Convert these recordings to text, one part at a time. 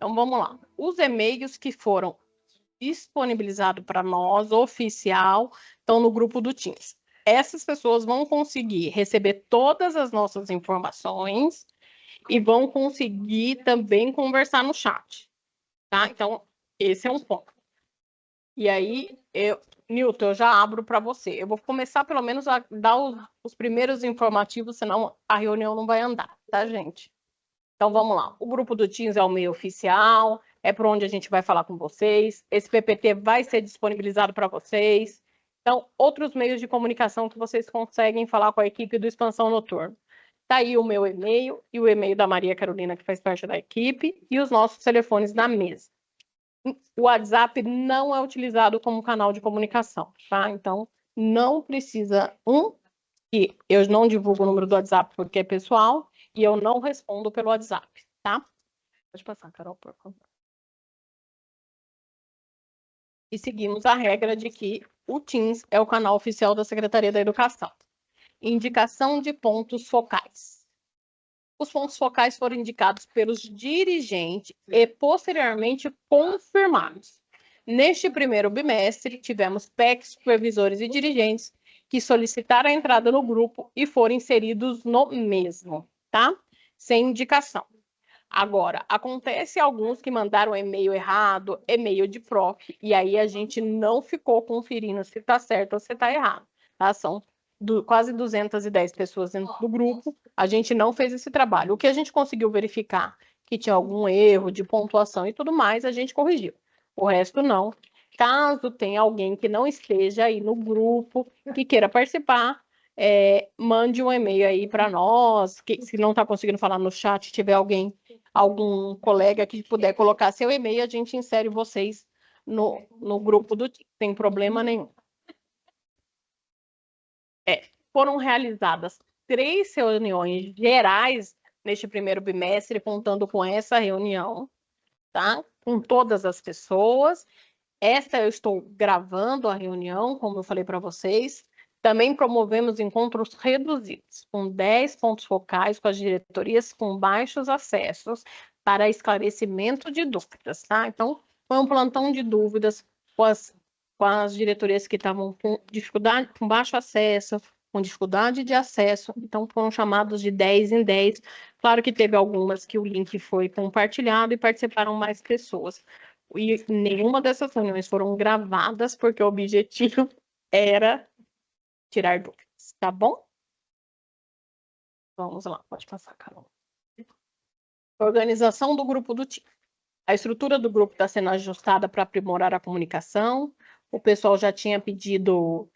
Então, vamos lá. Os e-mails que foram disponibilizados para nós, oficial, estão no grupo do Teams. Essas pessoas vão conseguir receber todas as nossas informações e vão conseguir também conversar no chat, tá? Então, esse é um ponto. E aí, Newton, eu já abro para você. Eu vou começar, pelo menos, a dar os primeiros informativos, senão a reunião não vai andar, tá, gente? Então, vamos lá. O grupo do Teams é o meio oficial, é por onde a gente vai falar com vocês. Esse PPT vai ser disponibilizado para vocês. Então, outros meios de comunicação que vocês conseguem falar com a equipe do Expansão Noturna. Está aí o meu e-mail e o e-mail da Maria Carolina, que faz parte da equipe, e os nossos telefones na mesa. O WhatsApp não é utilizado como canal de comunicação, tá? Então, não precisa e eu não divulgo o número do WhatsApp porque é pessoal e eu não respondo pelo WhatsApp, tá? Pode passar, Carol, por favor. E seguimos a regra de que o Teams é o canal oficial da Secretaria da Educação. Indicação de pontos focais. Os pontos focais foram indicados pelos dirigentes e posteriormente confirmados. Neste primeiro bimestre, tivemos PECs, supervisores e dirigentes que solicitaram a entrada no grupo e foram inseridos no mesmo, tá? Sem indicação. Agora, acontece alguns que mandaram e-mail errado, e-mail de prof, e aí a gente não ficou conferindo se está certo ou se está errado, tá? São quase 210 pessoas dentro do grupo, a gente não fez esse trabalho. O que a gente conseguiu verificar que tinha algum erro de pontuação e tudo mais, a gente corrigiu. O resto não. Caso tenha alguém que não esteja aí no grupo, que queira participar, mande um e-mail aí para nós, que se não está conseguindo falar no chat, tiver algum colega que puder colocar seu e-mail, a gente insere vocês no grupo do time, sem problema nenhum. Foram realizadas 3 reuniões gerais neste primeiro bimestre, contando com essa reunião, tá? Com todas as pessoas. Esta eu estou gravando a reunião, como eu falei para vocês. Também promovemos encontros reduzidos, com 10 pontos focais com as diretorias com baixos acessos para esclarecimento de dúvidas, tá? Então, foi um plantão de dúvidas com as diretorias que estavam com dificuldade, com baixo acesso, com dificuldade de acesso, então foram chamados de 10 em 10. Claro que teve algumas que o link foi compartilhado e participaram mais pessoas. E nenhuma dessas reuniões foram gravadas, porque o objetivo era tirar dúvidas, tá bom? Vamos lá, pode passar, Carol. Organização do grupo do time. A estrutura do grupo está sendo ajustada para aprimorar a comunicação. O pessoal já tinha pedido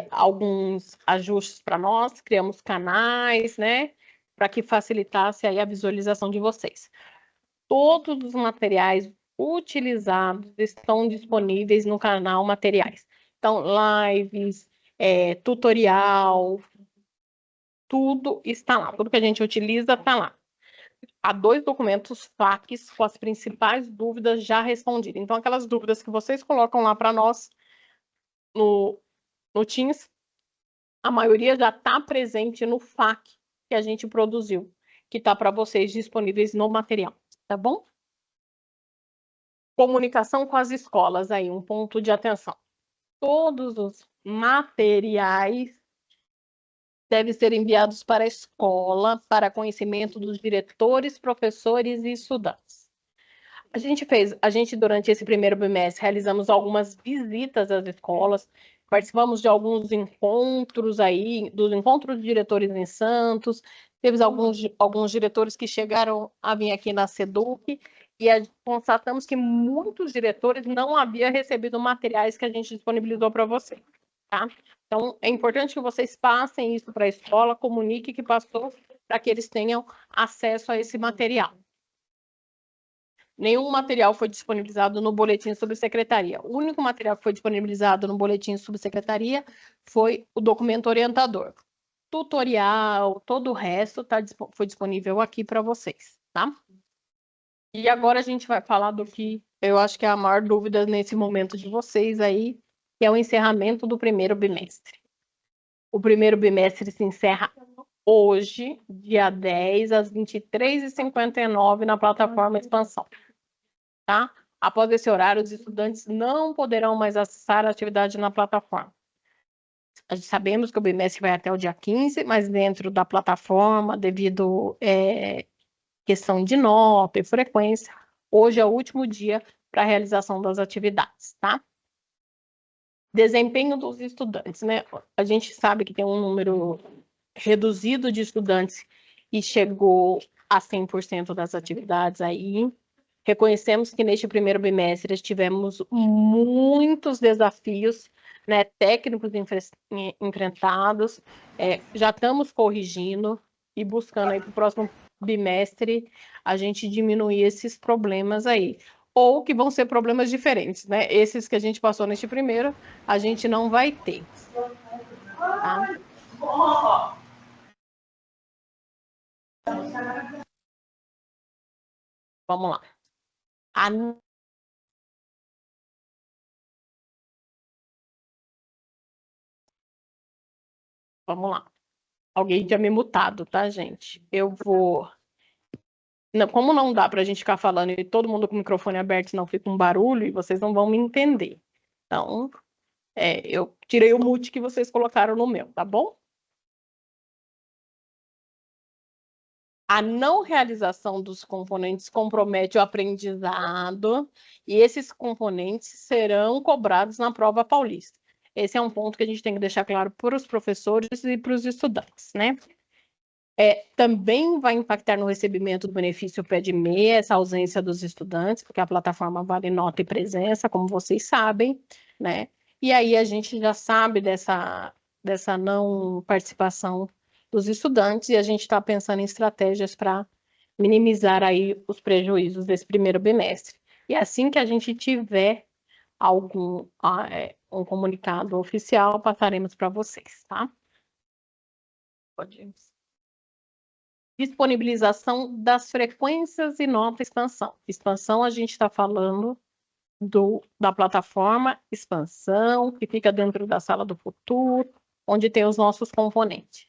alguns ajustes para nós, criamos canais, né? Para que facilitasse aí a visualização de vocês. Todos os materiais utilizados estão disponíveis no canal Materiais. Então, lives, tutorial, tudo está lá. Tudo que a gente utiliza está lá. Há 2 documentos FAQs com as principais dúvidas já respondidas. Então, aquelas dúvidas que vocês colocam lá para nós, no Teams, a maioria já está presente no FAQ que a gente produziu, que está para vocês disponíveis no material, tá bom? Comunicação com as escolas, aí, um ponto de atenção. Todos os materiais devem ser enviados para a escola, para conhecimento dos diretores, professores e estudantes. A gente durante esse primeiro bimestre, realizamos algumas visitas às escolas, participamos de alguns encontros aí, dos encontros de diretores em Santos, teve alguns diretores que chegaram a vir aqui na SEDUC, e constatamos que muitos diretores não haviam recebido materiais que a gente disponibilizou para vocês, tá? Então, é importante que vocês passem isso para a escola, comuniquem que passou, para que eles tenham acesso a esse material. Nenhum material foi disponibilizado no boletim subsecretaria. O único material que foi disponibilizado no boletim subsecretaria foi o documento orientador. Tutorial, todo o resto foi disponível aqui para vocês, tá? E agora a gente vai falar do que eu acho que é a maior dúvida nesse momento de vocês aí, que é o encerramento do primeiro bimestre. O primeiro bimestre se encerra hoje, dia 10, às 23h59, na plataforma Expansão. Tá? Após esse horário, os estudantes não poderão mais acessar a atividade na plataforma. Sabemos que o bimestre vai até o dia 15, mas dentro da plataforma, devido questão de nota e frequência, hoje é o último dia para a realização das atividades, tá? Desempenho dos estudantes, né? A gente sabe que tem um número reduzido de estudantes e chegou a 100% das atividades aí. Reconhecemos que neste primeiro bimestre tivemos muitos desafios, né, técnicos enfrentados, já estamos corrigindo e buscando aí para o próximo bimestre a gente diminuir esses problemas aí. Ou que vão ser problemas diferentes, né? Esses que a gente passou neste primeiro, a gente não vai ter. Tá? Vamos lá. Vamos lá. Alguém tinha me mutado, tá, gente? Eu vou... Como não dá para a gente ficar falando e todo mundo com o microfone aberto, senão fica um barulho e vocês não vão me entender. Então, eu tirei o mute que vocês colocaram no meu, tá bom? A não realização dos componentes compromete o aprendizado e esses componentes serão cobrados na prova paulista. Esse é um ponto que a gente tem que deixar claro para os professores e para os estudantes, né? Também vai impactar no recebimento do benefício pé de meia, essa ausência dos estudantes, porque a plataforma vale nota e presença, como vocês sabem, né? E aí a gente já sabe dessa não participação dos estudantes e a gente está pensando em estratégias para minimizar aí os prejuízos desse primeiro bimestre. E assim que a gente tiver um comunicado oficial, passaremos para vocês, tá? Pode ir. Disponibilização das frequências e nota expansão. Expansão, a gente está falando da plataforma Expansão, que fica dentro da sala do futuro, onde tem os nossos componentes.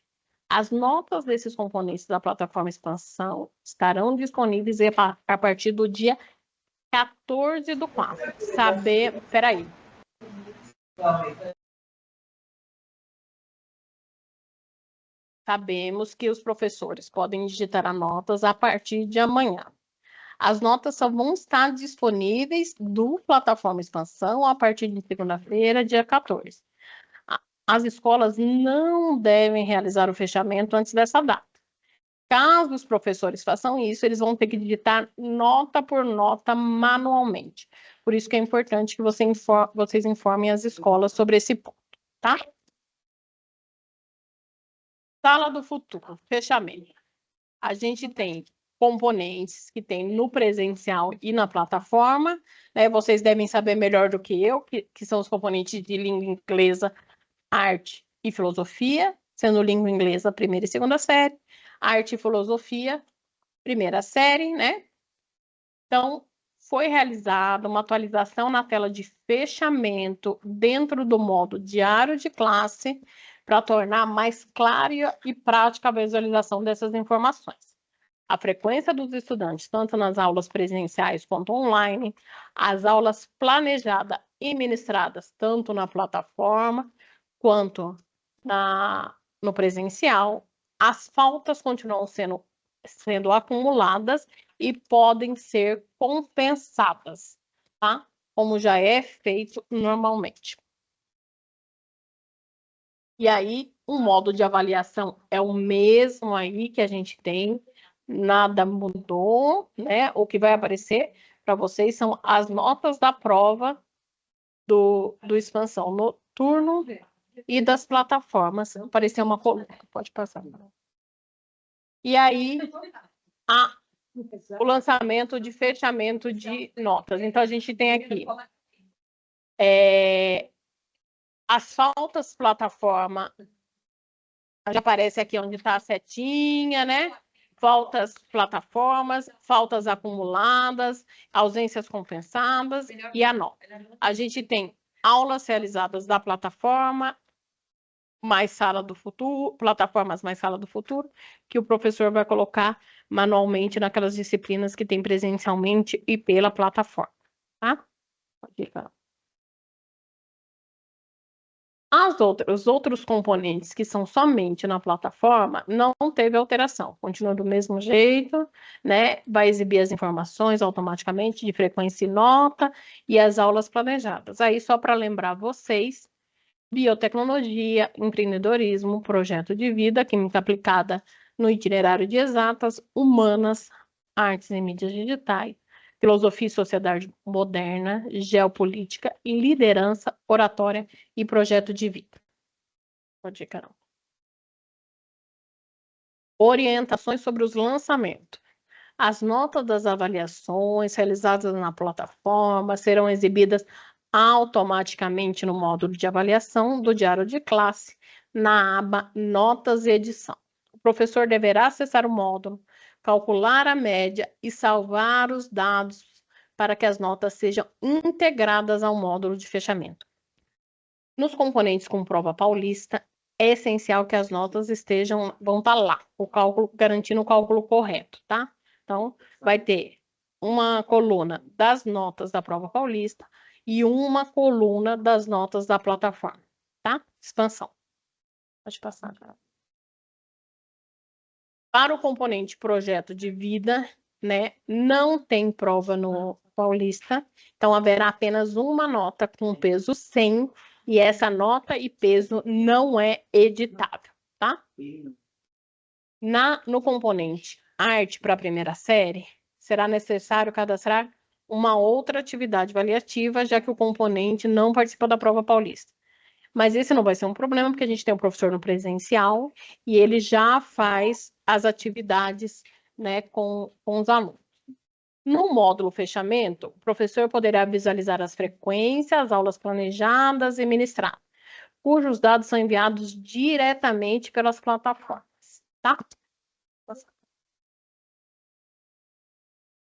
As notas desses componentes da plataforma Expansão estarão disponíveis a partir do dia 14/4. Peraí. Sabemos que os professores podem digitar as notas a partir de amanhã. As notas só vão estar disponíveis do plataforma Expansão a partir de segunda-feira, dia 14. As escolas não devem realizar o fechamento antes dessa data. Caso os professores façam isso, eles vão ter que digitar nota por nota manualmente. Por isso que é importante que vocês informem as escolas sobre esse ponto, tá? Sala do futuro, fechamento. A gente tem componentes que tem no presencial e na plataforma, né? Vocês devem saber melhor do que eu, que são os componentes de língua inglesa, arte e filosofia, sendo língua inglesa primeira e segunda série, arte e filosofia, primeira série, né? Então, foi realizada uma atualização na tela de fechamento dentro do modo diário de classe para tornar mais clara e prática a visualização dessas informações. A frequência dos estudantes, tanto nas aulas presenciais quanto online, as aulas planejadas e ministradas, tanto na plataforma quanto no presencial, as faltas continuam sendo acumuladas e podem ser compensadas, tá? Como já é feito normalmente. E aí, o modo de avaliação é o mesmo aí que a gente tem, nada mudou, né? O que vai aparecer para vocês são as notas da prova do expansão noturno e das plataformas. Apareceu uma coluna, pode passar. E aí, o lançamento de fechamento de notas. Então, a gente tem aqui as faltas plataforma, já aparece aqui onde está a setinha, né? Faltas plataformas, faltas acumuladas, ausências compensadas e a nota. A gente tem aulas realizadas da plataforma, mais sala do futuro, plataformas mais sala do futuro, que o professor vai colocar manualmente naquelas disciplinas que tem presencialmente e pela plataforma, tá? Pode ir, Carol. Os outros componentes que são somente na plataforma não teve alteração, continua do mesmo jeito, né? Vai exibir as informações automaticamente de frequência e nota e as aulas planejadas. Aí, só para lembrar vocês, biotecnologia, empreendedorismo, projeto de vida, química aplicada no itinerário de exatas, humanas, artes e mídias digitais, filosofia e sociedade moderna, geopolítica, liderança, oratória e projeto de vida. Pode ir, Carol. Orientações sobre os lançamentos. As notas das avaliações realizadas na plataforma serão exibidas automaticamente no módulo de avaliação do diário de classe, na aba Notas e Edição. O professor deverá acessar o módulo, calcular a média e salvar os dados para que as notas sejam integradas ao módulo de fechamento. Nos componentes com prova paulista, é essencial que as notas vão estar lá, garantindo o cálculo correto, tá? Então, vai ter uma coluna das notas da prova paulista e uma coluna das notas da plataforma, tá? Expansão. Pode passar, Carol. Para o componente projeto de vida, né, não tem prova no paulista, então haverá apenas uma nota com peso 100 e essa nota e peso não é editável, tá? No componente arte para a primeira série, será necessário cadastrar uma outra atividade avaliativa, já que o componente não participa da prova paulista. Mas esse não vai ser um problema, porque a gente tem um professor no presencial e ele já faz as atividades, né, com os alunos. No módulo fechamento, o professor poderá visualizar as frequências, as aulas planejadas e ministradas, cujos dados são enviados diretamente pelas plataformas, tá?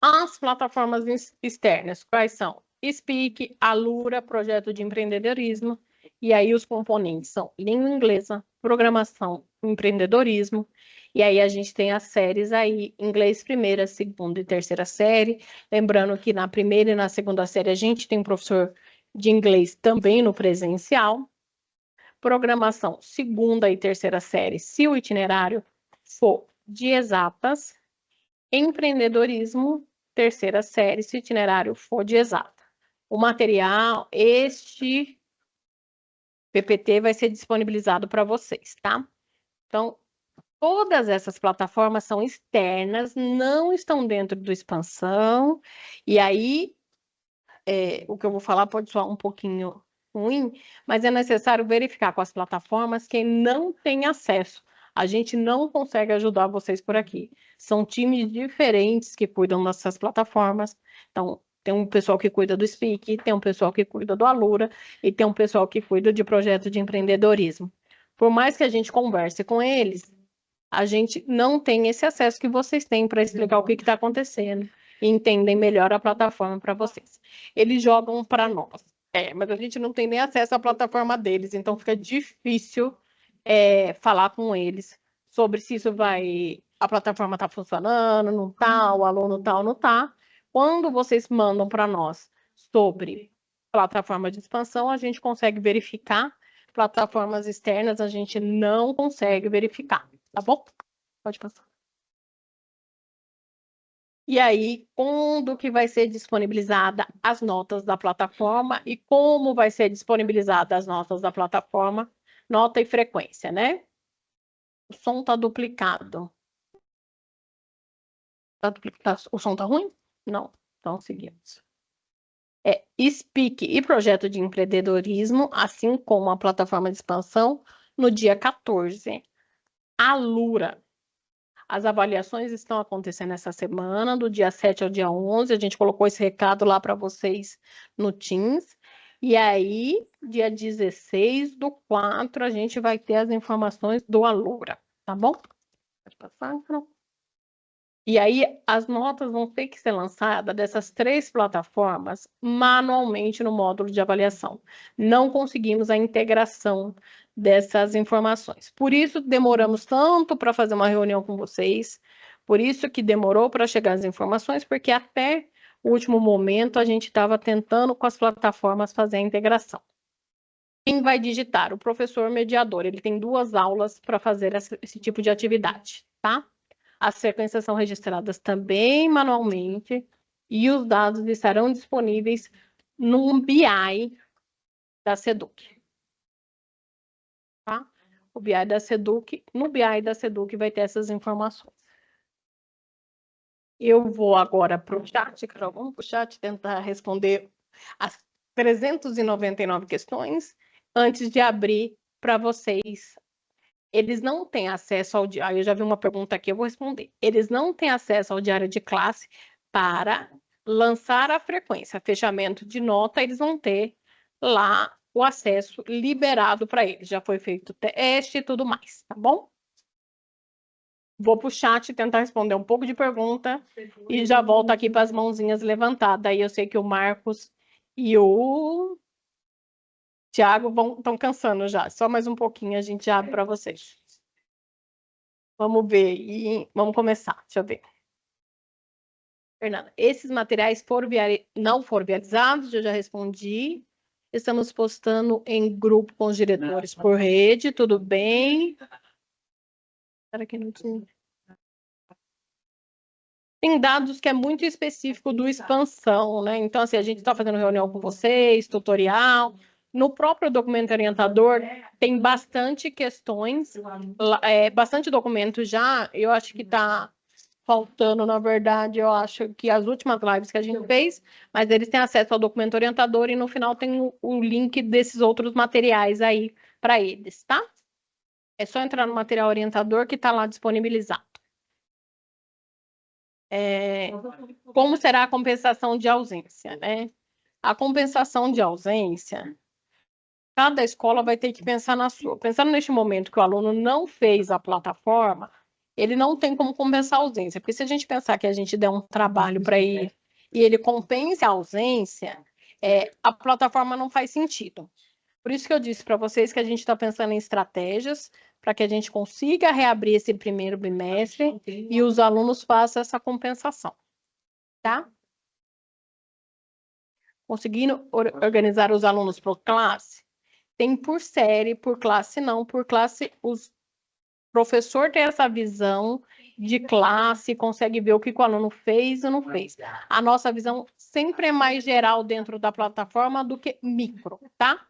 As plataformas externas, quais são? Speak, Alura, projeto de empreendedorismo, e aí os componentes são língua inglesa, programação, empreendedorismo, e aí a gente tem as séries aí, inglês primeira, segunda e terceira série, lembrando que na primeira e na segunda série a gente tem um professor de inglês também no presencial, programação, segunda e terceira série, se o itinerário for de exatas, empreendedorismo, terceira série, se o itinerário for de exata. O material, este PPT vai ser disponibilizado para vocês, tá? Então, todas essas plataformas são externas, não estão dentro do expansão, e aí, o que eu vou falar pode soar um pouquinho ruim, mas é necessário verificar com as plataformas quem não tem acesso. A gente não consegue ajudar vocês por aqui. São times diferentes que cuidam dessas plataformas. Então, tem um pessoal que cuida do Speak, tem um pessoal que cuida do Alura e tem um pessoal que cuida de projeto de empreendedorismo. Por mais que a gente converse com eles, a gente não tem esse acesso que vocês têm para explicar o que está acontecendo. e entendem melhor a plataforma para vocês. Eles jogam para nós. Mas a gente não tem nem acesso à plataforma deles, então fica difícil falar com eles sobre se isso a plataforma está funcionando, não está, o aluno está ou não está. Quando vocês mandam para nós sobre plataforma de expansão, a gente consegue verificar. Plataformas externas a gente não consegue verificar, tá bom? Pode passar. E aí, quando que vai ser disponibilizada as notas da plataforma e como vai ser disponibilizada as notas da plataforma, nota e frequência, né? O som tá duplicado. O som tá ruim? Não. Então, seguimos. Speak e projeto de empreendedorismo, assim como a plataforma de expansão, no dia 14. Alura. As avaliações estão acontecendo essa semana, do dia 7 ao dia 11. A gente colocou esse recado lá para vocês no Teams. E aí, dia 16/4, a gente vai ter as informações do Alura, tá bom? Pode passar, Carol. E aí, as notas vão ter que ser lançadas dessas 3 plataformas manualmente no módulo de avaliação. Não conseguimos a integração dessas informações. Por isso, demoramos tanto para fazer uma reunião com vocês, por isso que demorou para chegar as informações, porque até o último momento a gente estava tentando com as plataformas fazer a integração. Quem vai digitar? O professor mediador. Ele tem 2 aulas para fazer esse tipo de atividade, tá? As frequências são registradas também manualmente e os dados estarão disponíveis no BI da SEDUC. Tá? O BI da SEDUC, no BI da SEDUC vai ter essas informações. Eu vou agora para o chat, Carol, vamos para o chat tentar responder as 399 questões antes de abrir para vocês. Eles não têm acesso ao diário. Eu já vi uma pergunta aqui, eu vou responder. Eles não têm acesso ao diário de classe para lançar a frequência. Fechamento de nota, eles vão ter lá o acesso liberado para eles. Já foi feito o teste e tudo mais, tá bom? Vou para o chat tentar responder um pouco de pergunta e já volto aqui para as mãozinhas levantadas. Aí eu sei que o Marcos e o Tiago estão cansando já. Só mais um pouquinho a gente abre para vocês. Vamos ver e vamos começar. Deixa eu ver. Fernanda, esses materiais não foram vializados, eu já respondi. Estamos postando em grupo com os diretores por rede, tudo bem? Espera que não tinha. Tem dados que é muito específico do expansão, né? Então, assim, a gente está fazendo reunião com vocês, tutorial. No próprio documento orientador, tem bastante questões, bastante documento já. Eu acho que está faltando, na verdade, eu acho que as últimas lives que a gente fez, mas eles têm acesso ao documento orientador e no final tem o link desses outros materiais aí para eles, tá? É só entrar no material orientador que está lá disponibilizado. Como será a compensação de ausência, né? A compensação de ausência, cada escola vai ter que pensar na sua. Pensando neste momento que o aluno não fez a plataforma, ele não tem como compensar a ausência, porque se a gente pensar que a gente der um trabalho para ele e ele compensa a ausência, a plataforma não faz sentido. Por isso que eu disse para vocês que a gente está pensando em estratégias para que a gente consiga reabrir esse primeiro bimestre e os alunos façam essa compensação, tá? Conseguindo organizar os alunos por classe? Tem por série, por classe não, por classe os professor tem essa visão de classe, consegue ver o que o aluno fez ou não fez. A nossa visão sempre é mais geral dentro da plataforma do que micro, tá?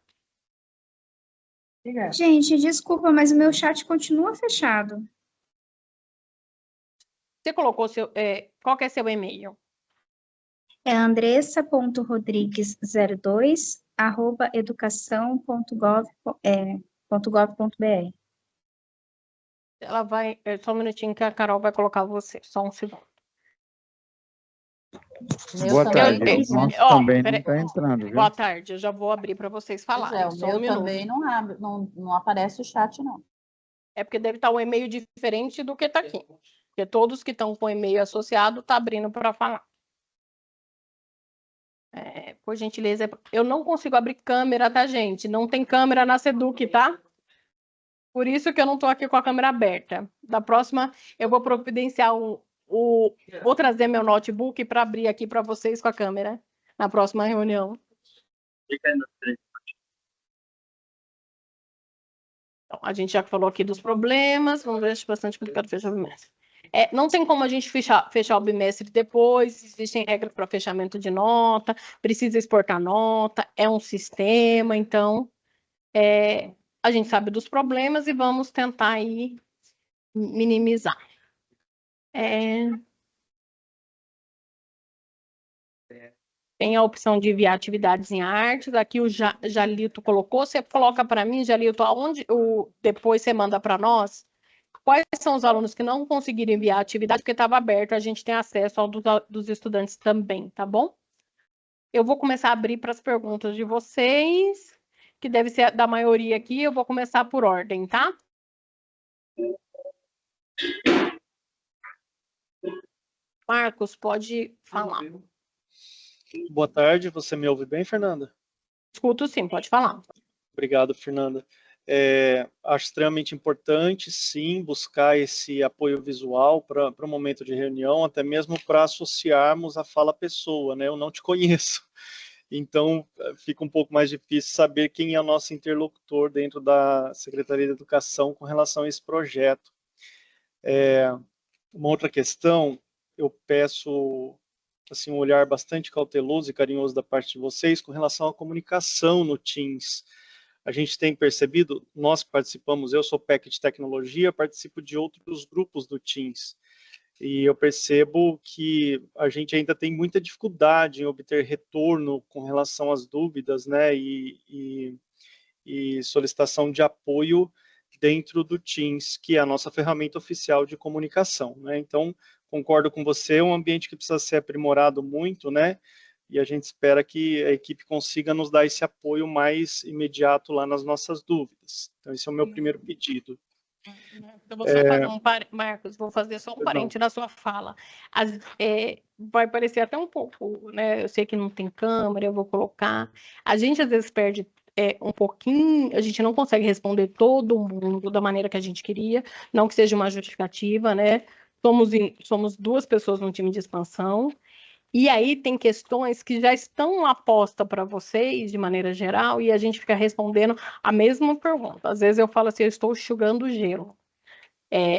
Gente, desculpa, mas o meu chat continua fechado. Você colocou qual que é seu e-mail? É andressa.rodrigues02@educação.gov.br. Ela vai, só um minutinho que a Carol vai colocar você, só um segundo. Boa tarde, o nosso também não está entrando, viu? Boa tarde, eu já vou abrir para vocês falarem. O meu também não abre, não aparece o chat, não. É porque deve estar um e-mail diferente do que está aqui. Porque todos que estão com e-mail associado estão abrindo para falar. Por gentileza, eu não consigo abrir câmera, tá, gente? Não tem câmera na Seduc, tá? Por isso que eu não tô aqui com a câmera aberta. Da próxima, eu vou providenciar vou trazer meu notebook para abrir aqui para vocês com a câmera na próxima reunião. Então, a gente já falou aqui dos problemas, vamos ver, acho bastante complicado fechar o bimestre. Não tem como a gente fechar o bimestre depois, existem regras para fechamento de nota, precisa exportar nota, é um sistema, então a gente sabe dos problemas e vamos tentar aí minimizar. Tem a opção de enviar atividades em artes. Aqui o Jalito colocou. Você coloca para mim, Jalito, depois você manda para nós. Quais são os alunos que não conseguiram enviar atividade, porque estava aberto, a gente tem acesso ao dos estudantes também, tá bom? Eu vou começar a abrir para as perguntas de vocês, que deve ser da maioria aqui. Eu vou começar por ordem, tá? Marcos, pode falar. Boa tarde, você me ouve bem, Fernanda? Escuto sim, pode falar. Obrigado, Fernanda. Acho extremamente importante, sim, buscar esse apoio visual para o momento de reunião, até mesmo para associarmos a fala pessoa, né? Eu não te conheço, então fica um pouco mais difícil saber quem é o nosso interlocutor dentro da Secretaria de Educação com relação a esse projeto. Uma outra questão, eu peço assim, um olhar bastante cauteloso e carinhoso da parte de vocês com relação à comunicação no Teams. A gente tem percebido, nós participamos, eu sou PEC de tecnologia, participo de outros grupos do Teams, e eu percebo que a gente ainda tem muita dificuldade em obter retorno com relação às dúvidas, né, e solicitação de apoio dentro do Teams, que é a nossa ferramenta oficial de comunicação, né? Então, concordo com você, é um ambiente que precisa ser aprimorado muito, né? E a gente espera que a equipe consiga nos dar esse apoio mais imediato lá nas nossas dúvidas. Então, esse é o meu primeiro pedido. Então, Marcos, vou fazer só um parente na sua fala. Vai parecer até um pouco, né? Eu sei que não tem câmera, eu vou colocar. A gente, às vezes, perde um pouquinho, a gente não consegue responder todo mundo da maneira que a gente queria, não que seja uma justificativa, né? Somos duas pessoas no time de expansão, e aí tem questões que já estão apostas para vocês, de maneira geral, e a gente fica respondendo a mesma pergunta. Às vezes eu falo assim, eu estou enxugando gelo.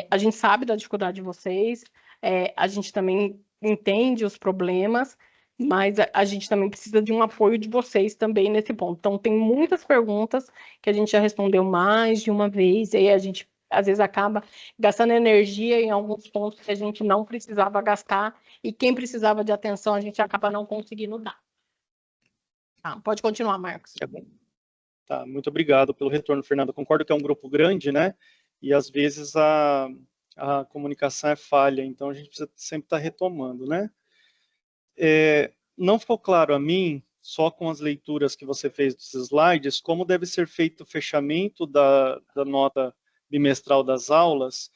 A gente sabe da dificuldade de vocês, a gente também entende os problemas, mas a gente também precisa de um apoio de vocês também nesse ponto. Então, tem muitas perguntas que a gente já respondeu mais de uma vez, e aí a gente, às vezes, acaba gastando energia em alguns pontos que a gente não precisava gastar, e quem precisava de atenção, a gente acaba não conseguindo dar. Tá, pode continuar, Marcos. Tá, muito obrigado pelo retorno, Fernanda. Concordo que é um grupo grande, né? E, às vezes, a comunicação é falha, então a gente precisa sempre estar retomando, né? Não ficou claro a mim, só com as leituras que você fez dos slides, como deve ser feito o fechamento da nota bimestral das aulas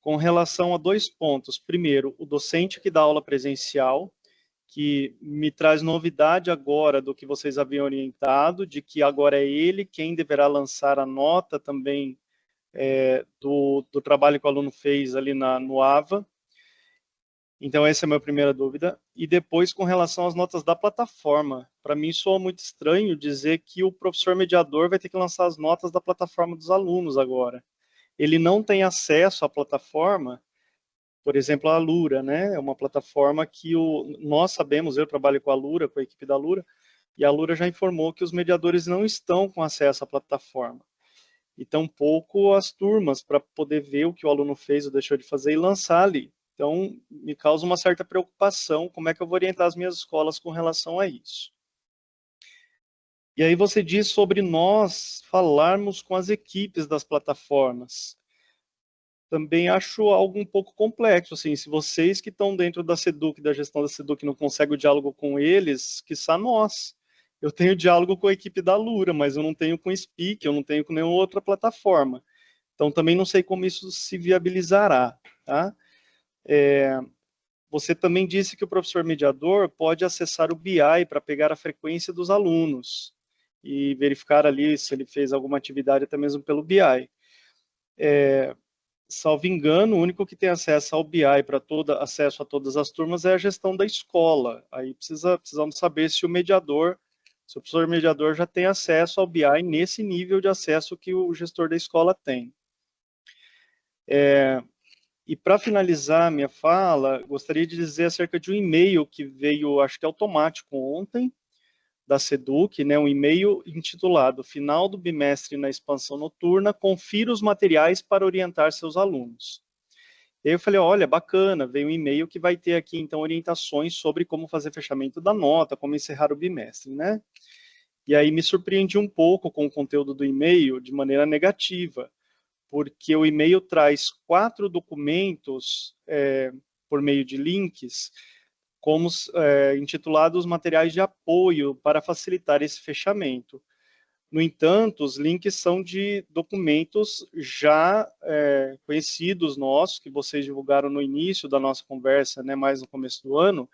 com relação a 2 pontos. Primeiro, o docente que dá aula presencial, que me traz novidade agora do que vocês haviam orientado, de que agora é ele quem deverá lançar a nota também do trabalho que o aluno fez ali no AVA. Então, essa é a minha primeira dúvida. E depois, com relação às notas da plataforma. Para mim, soa muito estranho dizer que o professor mediador vai ter que lançar as notas da plataforma dos alunos agora. Ele não tem acesso à plataforma, por exemplo, a Alura, né? É uma plataforma que nós sabemos, eu trabalho com a Alura, com a equipe da Alura, e a Alura já informou que os mediadores não estão com acesso à plataforma. E tampouco as turmas, para poder ver o que o aluno fez ou deixou de fazer e lançar ali. Então, me causa uma certa preocupação como é que eu vou orientar as minhas escolas com relação a isso. E aí você diz sobre nós falarmos com as equipes das plataformas. Também acho algo um pouco complexo, assim, se vocês que estão dentro da Seduc, da gestão da Seduc, não conseguem o diálogo com eles, quiçá nós. Eu tenho diálogo com a equipe da Alura, mas eu não tenho com o Speak, eu não tenho com nenhuma outra plataforma. Então, também não sei como isso se viabilizará, tá? você também disse que o professor mediador pode acessar o BI para pegar a frequência dos alunos e verificar ali se ele fez alguma atividade até mesmo pelo BI. Salvo engano, o único que tem acesso ao BI acesso a todas as turmas é a gestão da escola. Aí precisamos saber se o professor mediador já tem acesso ao BI nesse nível de acesso que o gestor da escola tem. E para finalizar minha fala, gostaria de dizer acerca de um e-mail que veio, acho que automático ontem, da SEDUC, né, um e-mail intitulado Final do bimestre na expansão noturna, confira os materiais para orientar seus alunos. E aí eu falei, olha, bacana, veio um e-mail que vai ter aqui, então, orientações sobre como fazer fechamento da nota, como encerrar o bimestre, né? E aí me surpreendi um pouco com o conteúdo do e-mail de maneira negativa, porque o e-mail traz 4 documentos por meio de links, como intitulados materiais de apoio para facilitar esse fechamento. No entanto, os links são de documentos já conhecidos nossos, que vocês divulgaram no início da nossa conversa, né, mais no começo do ano,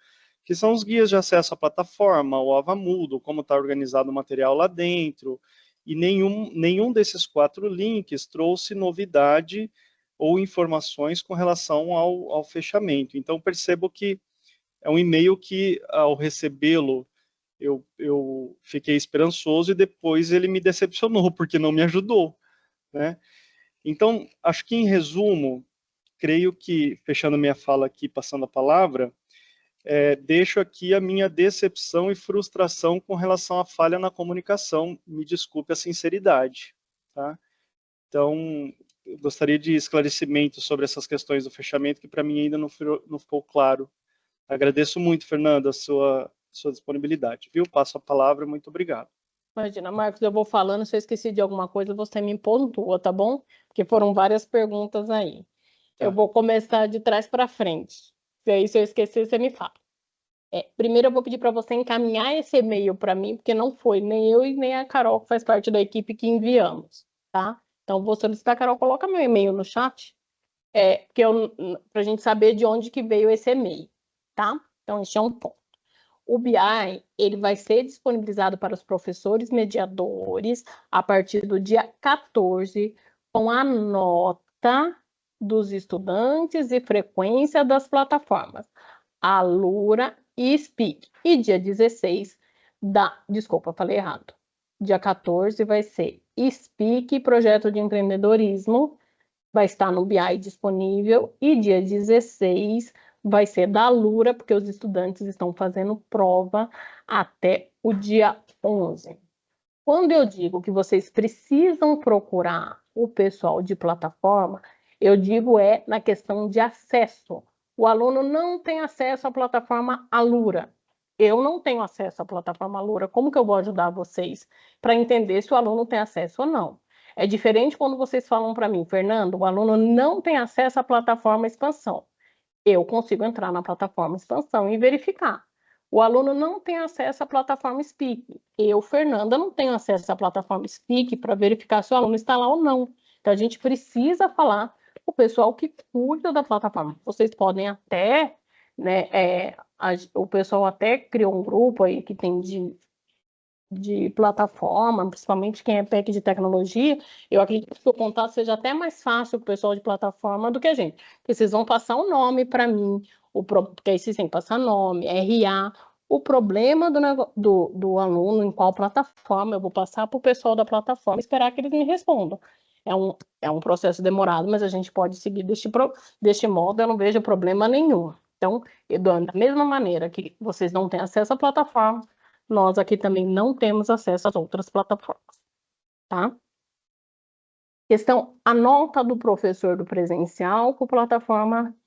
que são os guias de acesso à plataforma, o Avamudo, como está organizado o material lá dentro, e nenhum desses 4 links trouxe novidade ou informações com relação ao fechamento. Então, percebo que é um e-mail que, ao recebê-lo, eu fiquei esperançoso e depois ele me decepcionou, porque não me ajudou, né? Então, acho que, em resumo, creio que, fechando minha fala aqui, passando a palavra, deixo aqui a minha decepção e frustração com relação à falha na comunicação. Me desculpe a sinceridade, tá? Então, eu gostaria de esclarecimento sobre essas questões do fechamento, que para mim ainda não ficou claro. Agradeço muito, Fernanda, a sua disponibilidade, viu? Passo a palavra, muito obrigado. Imagina, Marcos, eu vou falando, se eu esqueci de alguma coisa, você me pontua, tá bom? Porque foram várias perguntas aí. Tá. Eu vou começar de trás para frente. E aí, se eu esquecer, você me fala. Primeiro, eu vou pedir para você encaminhar esse e-mail para mim, porque não foi nem eu e nem a Carol, que faz parte da equipe, que enviamos, tá? Então, vou solicitar, Carol, coloca meu e-mail no chat, para a gente saber de onde que veio esse e-mail, tá? Então, esse é um ponto. O BI, ele vai ser disponibilizado para os professores mediadores a partir do dia 14, com a nota dos estudantes e frequência das plataformas Alura e Speak. E dia 16, desculpa, falei errado. Dia 14 vai ser Speak, projeto de empreendedorismo, vai estar no BI disponível, e dia 16 vai ser da Alura, porque os estudantes estão fazendo prova até o dia 11. Quando eu digo que vocês precisam procurar o pessoal de plataforma, eu digo na questão de acesso. O aluno não tem acesso à plataforma Alura. Eu não tenho acesso à plataforma Alura. Como que eu vou ajudar vocês para entender se o aluno tem acesso ou não? É diferente quando vocês falam para mim, Fernando, o aluno não tem acesso à plataforma Expansão. Eu consigo entrar na plataforma Expansão e verificar. O aluno não tem acesso à plataforma Speak. Eu, Fernanda, não tenho acesso à plataforma Speak para verificar se o aluno está lá ou não. Então, a gente precisa falar com o pessoal que cuida da plataforma. Vocês podem até, né, o pessoal até criou um grupo aí que tem de plataforma, principalmente quem é PEC de tecnologia. Eu acredito que o contato seja até mais fácil para o pessoal de plataforma do que a gente. Porque vocês vão passar um nome para mim, porque aí vocês têm que passar nome, RA, o problema do aluno, em qual plataforma, eu vou passar para o pessoal da plataforma e esperar que eles me respondam. É um processo demorado, mas a gente pode seguir deste modo, eu não vejo problema nenhum. Então, da mesma maneira que vocês não têm acesso à plataforma, nós aqui também não temos acesso às outras plataformas, tá? Questão, a nota do professor do presencial com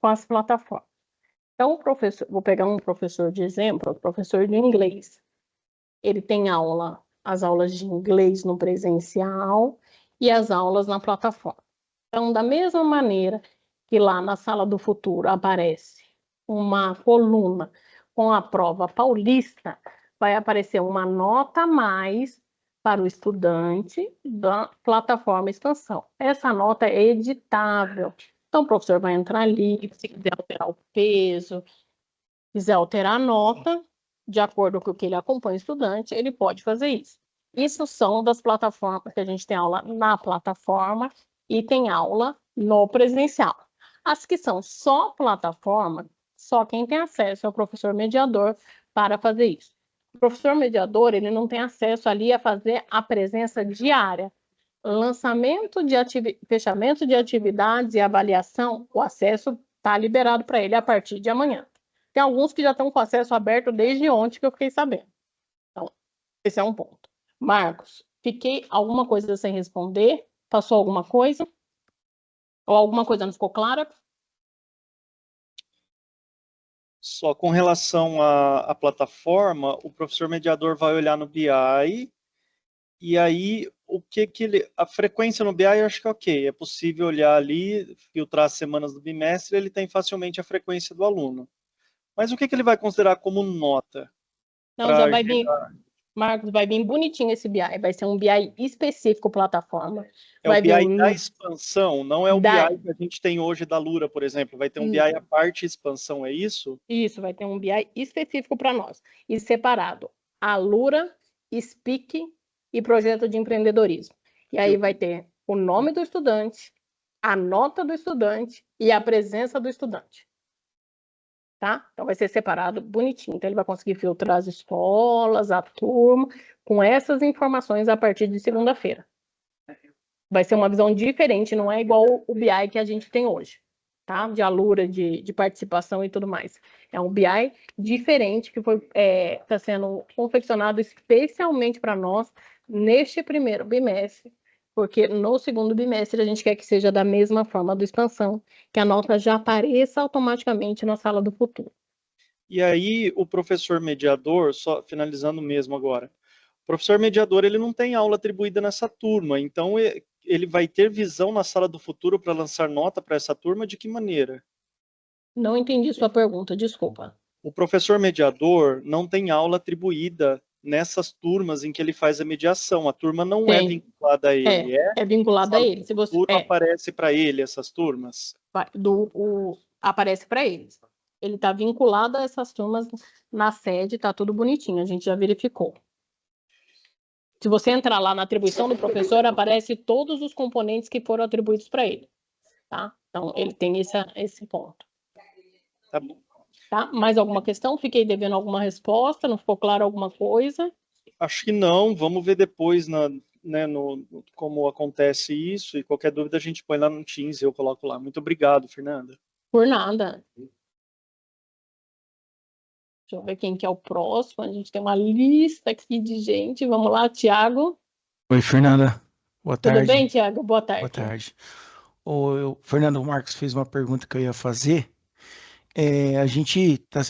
as plataformas. Então, o professor, vou pegar um professor de exemplo, o professor de inglês. Ele tem as aulas de inglês no presencial e as aulas na plataforma. Então, da mesma maneira que lá na Sala do Futuro aparece uma coluna com a prova paulista, vai aparecer uma nota a mais para o estudante da plataforma Expansão. Essa nota é editável. Então, o professor vai entrar ali, se quiser alterar o peso, quiser alterar a nota, de acordo com o que ele acompanha o estudante, ele pode fazer isso. Isso são das plataformas, que a gente tem aula na plataforma e tem aula no presencial. As que são só plataforma, só quem tem acesso é o professor mediador para fazer isso. O professor mediador, ele não tem acesso ali a fazer a presença diária. Lançamento de fechamento de atividades e avaliação, o acesso está liberado para ele a partir de amanhã. Tem alguns que já estão com acesso aberto desde ontem que eu fiquei sabendo. Então, esse é um ponto. Marcos, fiquei alguma coisa sem responder? Passou alguma coisa? Ou alguma coisa não ficou clara? Só com relação à plataforma, o professor mediador vai olhar no BI e aí a frequência no BI eu acho que é ok, é possível olhar ali, filtrar as semanas do bimestre, ele tem facilmente a frequência do aluno. Mas o que ele vai considerar como nota? Não, já vai vir, Marcos, vai vir bonitinho esse BI, vai ser um BI específico plataforma. É o BI da expansão, não é o BI que a gente tem hoje da Lura, por exemplo. Vai ter um BI à parte expansão, é isso? Isso, vai ter um BI específico para nós. E separado, a Lura, Speak e projeto de empreendedorismo. E aí vai ter o nome do estudante, a nota do estudante e a presença do estudante. Tá? Então vai ser separado bonitinho. Então ele vai conseguir filtrar as escolas, a turma, com essas informações a partir de segunda-feira. Vai ser uma visão diferente, não é igual o BI que a gente tem hoje, tá? De alura, de participação e tudo mais. É um BI diferente que está sendo confeccionado especialmente para nós neste primeiro bimestre, porque no segundo bimestre a gente quer que seja da mesma forma do expansão, que a nota já apareça automaticamente na sala do futuro. E aí o professor mediador, só finalizando mesmo agora, o professor mediador ele não tem aula atribuída nessa turma, então ele vai ter visão na sala do futuro para lançar nota para essa turma de que maneira? Não entendi sua pergunta, desculpa. O professor mediador não tem aula atribuída nessas turmas em que ele faz a mediação. A turma não é vinculada a ele. É vinculada a ele. Se você aparece para ele essas turmas? Aparece para eles. Ele está vinculado a essas turmas na sede, está tudo bonitinho, a gente já verificou. Se você entrar lá na atribuição do professor, aparece todos os componentes que foram atribuídos para ele. Tá? Então, ele tem esse ponto. Tá bom. Tá? Mais alguma questão? Fiquei devendo alguma resposta? Não ficou claro alguma coisa? Acho que não. Vamos ver depois como acontece isso. E qualquer dúvida a gente põe lá no Teams e eu coloco lá. Muito obrigado, Fernanda. Por nada. Deixa eu ver quem que é o próximo. A gente tem uma lista aqui de gente. Vamos lá, Tiago. Oi, Fernanda. Boa tarde. Tudo bem, Tiago? Boa tarde. Boa tarde. Fernando, o Marcos fez uma pergunta que eu ia fazer. Eu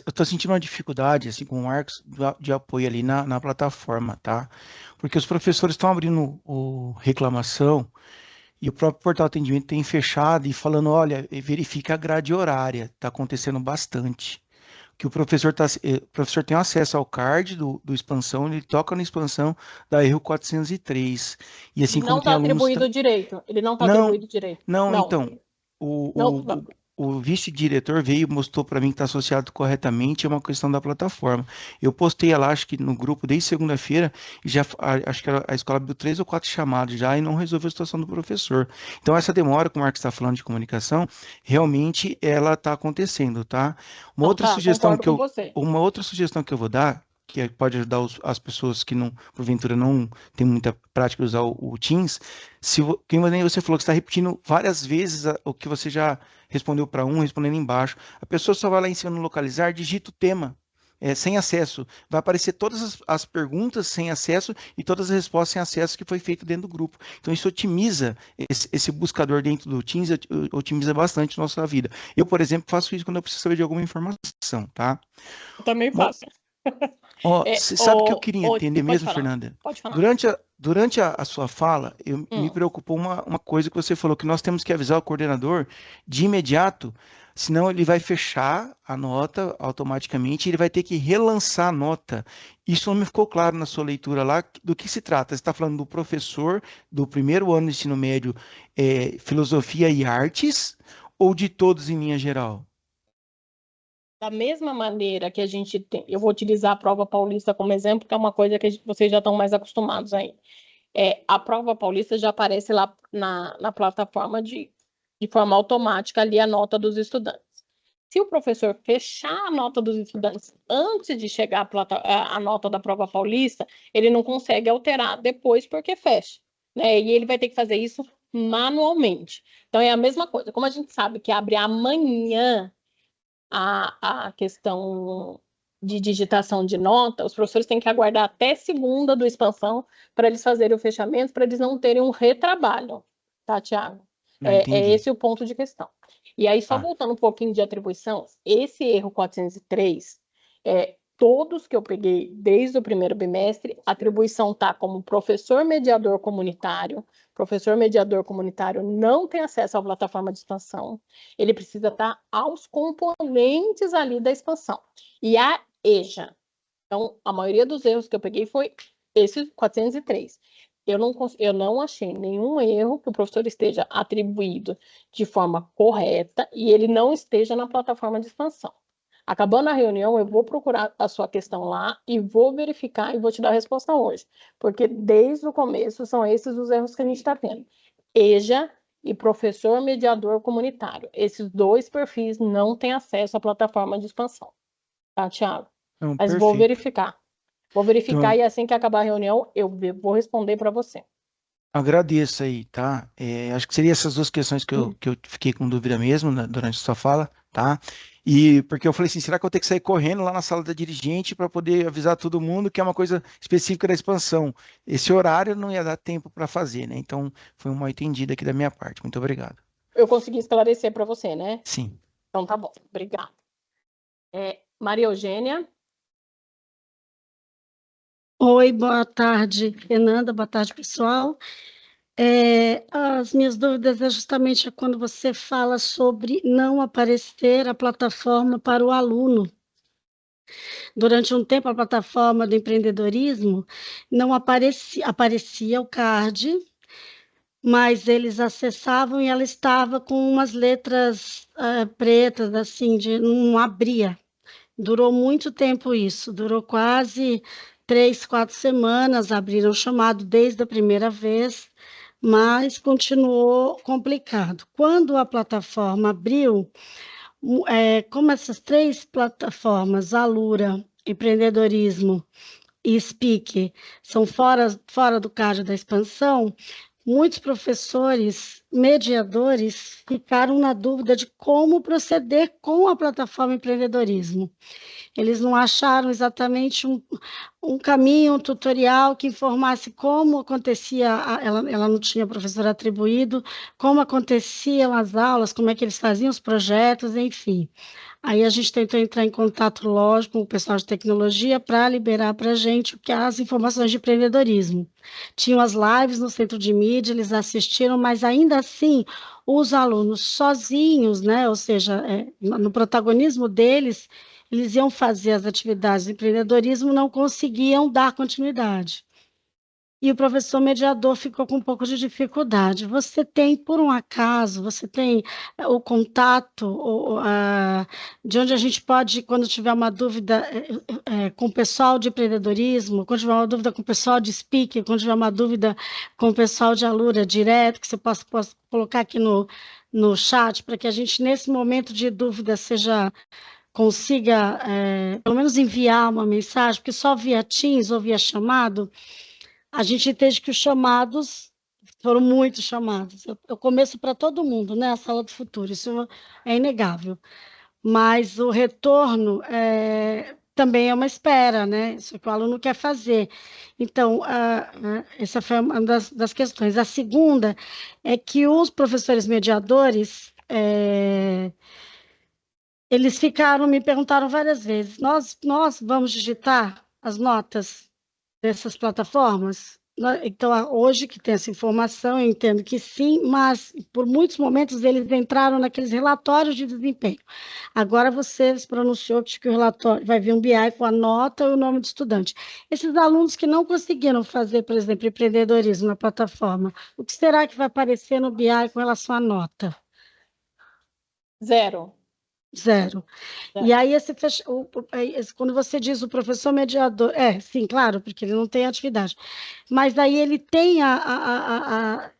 estou sentindo uma dificuldade, assim, com o Marcos, de apoio ali na plataforma, tá? Porque os professores estão abrindo reclamação e o próprio portal atendimento tem fechado e falando, olha, verifica a grade horária, está acontecendo bastante. Que o professor tem acesso ao card do expansão, ele toca na expansão da erro 403. E assim não está atribuído direito. Ele não está atribuído direito. Não, então, o vice-diretor veio e mostrou para mim que está associado corretamente, é uma questão da plataforma. Eu postei lá, acho que no grupo desde segunda-feira, e acho que a escola abriu 3 ou 4 chamados já e não resolveu a situação do professor. Então essa demora que o Marcos está falando de comunicação, realmente ela está acontecendo, tá? Uma outra sugestão que eu vou dar, que pode ajudar as pessoas que não, porventura não tem muita prática de usar o Teams, que você falou que está repetindo várias vezes o que você já respondeu para respondendo embaixo. A pessoa só vai lá em cima no localizar, digita o tema, sem acesso. Vai aparecer todas as perguntas sem acesso e todas as respostas sem acesso que foi feito dentro do grupo. Então isso otimiza esse buscador dentro do Teams, otimiza bastante a nossa vida. Eu, por exemplo, faço isso quando eu preciso saber de alguma informação, tá? Eu também faço. Você sabe o que eu queria entender mesmo, Fernanda? Pode falar. Durante a sua fala, me preocupou uma coisa que você falou, que nós temos que avisar o coordenador de imediato, senão ele vai fechar a nota automaticamente e ele vai ter que relançar a nota. Isso não me ficou claro na sua leitura lá. Do que se trata? Você está falando do professor do primeiro ano do ensino médio, filosofia e artes, ou de todos em linha geral? Da mesma maneira que a gente tem, eu vou utilizar a prova paulista como exemplo, que é uma coisa que vocês já estão mais acostumados aí. A prova paulista já aparece lá na plataforma de forma automática ali a nota dos estudantes. Se o professor fechar a nota dos estudantes antes de chegar a nota da prova paulista, ele não consegue alterar depois porque fecha, né? E ele vai ter que fazer isso manualmente. Então é a mesma coisa. Como a gente sabe que abre amanhã a questão de digitação de nota, os professores têm que aguardar até segunda do expansão para eles fazerem o fechamento, para eles não terem um retrabalho, tá, Tiago? É esse o ponto de questão. E aí, só voltando um pouquinho de atribuição, esse erro 403, todos que eu peguei desde o primeiro bimestre, a atribuição está como professor mediador comunitário. Professor mediador comunitário não tem acesso à plataforma de expansão. Ele precisa estar aos componentes ali da expansão. E a EJA. Então, a maioria dos erros que eu peguei foi esse 403. Eu não achei nenhum erro que o professor esteja atribuído de forma correta e ele não esteja na plataforma de expansão. Acabando a reunião, eu vou procurar a sua questão lá e vou verificar e vou te dar a resposta hoje. Porque desde o começo são esses os erros que a gente está tendo. EJA e professor mediador comunitário. Esses dois perfis não têm acesso à plataforma de expansão. Tá, Thiago? Não, Mas perfeito. vou verificar. Vou verificar Então, e assim que acabar a reunião, eu vou responder para você. agradeço aí, tá? Acho que seriam essas duas questões que eu fiquei com dúvida mesmo, né, durante a sua fala, tá? E porque eu falei assim, será que eu tenho que sair correndo lá na sala da dirigente para poder avisar todo mundo que é uma coisa específica da expansão? Esse horário não ia dar tempo para fazer, né? Então, foi uma entendida aqui da minha parte. Muito obrigado. Eu consegui esclarecer para você, né? Sim. Então tá bom, obrigada. Maria Eugênia. Oi, boa tarde, Fernanda, boa tarde, pessoal. As minhas dúvidas é justamente quando você fala sobre não aparecer a plataforma para o aluno. Durante um tempo, a plataforma do empreendedorismo não aparecia o card, mas eles acessavam e ela estava com umas letras pretas, assim, não abria. Durou muito tempo isso, durou quase 3, 4 semanas, abriram o chamado desde a primeira vez, mas continuou complicado. Quando a plataforma abriu, como essas 3 plataformas, Alura, Empreendedorismo e Speak, são fora do card da expansão, muitos professores, mediadores, ficaram na dúvida de como proceder com a plataforma Empreendedorismo. Eles não acharam exatamente um caminho, um tutorial que informasse como acontecia, ela não tinha professor atribuído, como aconteciam as aulas, como é que eles faziam os projetos, enfim. Aí a gente tentou entrar em contato, lógico, com o pessoal de tecnologia para liberar para a gente as informações de empreendedorismo. Tinham as lives no centro de mídia, eles assistiram, mas ainda assim, os alunos sozinhos, né, ou seja, no protagonismo deles, eles iam fazer as atividades de empreendedorismo, não conseguiam dar continuidade. E o professor mediador ficou com um pouco de dificuldade. Você tem, por um acaso, você tem o contato de onde a gente pode, quando tiver uma dúvida com o pessoal de empreendedorismo, quando tiver uma dúvida com o pessoal de Speak, quando tiver uma dúvida com o pessoal de Alura direto, que você possa colocar aqui no chat, para que a gente, nesse momento de dúvida, consiga, pelo menos, enviar uma mensagem, porque só via Teams ou via chamado, a gente entende que os chamados foram muitos chamados. Eu começo para todo mundo, né? A Sala do Futuro, isso é inegável. Mas o retorno também é uma espera, né? Isso que o aluno quer fazer. Então, essa foi uma das questões. A segunda é que os professores mediadores eles me perguntaram várias vezes, nós vamos digitar as notas dessas plataformas? Então, hoje que tem essa informação, eu entendo que sim, mas por muitos momentos eles entraram naqueles relatórios de desempenho. Agora você se pronunciou que o relatório vai vir um BI com a nota e o nome do estudante. Esses alunos que não conseguiram fazer, por exemplo, empreendedorismo na plataforma, o que será que vai aparecer no BI com relação à nota? 0. Zero. E aí, quando você diz o professor mediador, sim, claro, porque ele não tem atividade, mas aí ele tem a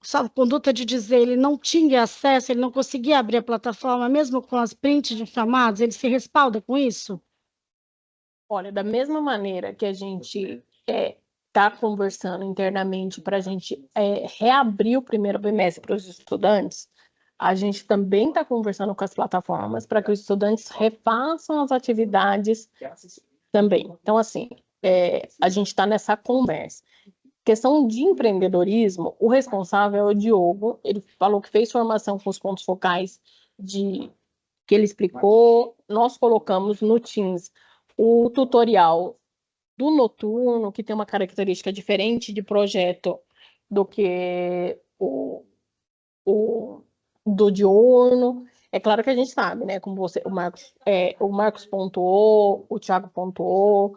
salvo-conduta de dizer ele não tinha acesso, ele não conseguia abrir a plataforma, mesmo com as prints de chamados, ele se respalda com isso? Olha, da mesma maneira que a gente está conversando internamente para a gente reabrir o primeiro bimestre para os estudantes, a gente também está conversando com as plataformas para que os estudantes refaçam as atividades também. Então, assim, a gente está nessa conversa. Questão de empreendedorismo, o responsável é o Diogo, ele falou que fez formação com os pontos focais que ele explicou, nós colocamos no Teams o tutorial do noturno, que tem uma característica diferente de projeto do que do diurno. É claro que a gente sabe, né? Como o Marcos pontuou, o Thiago pontuou,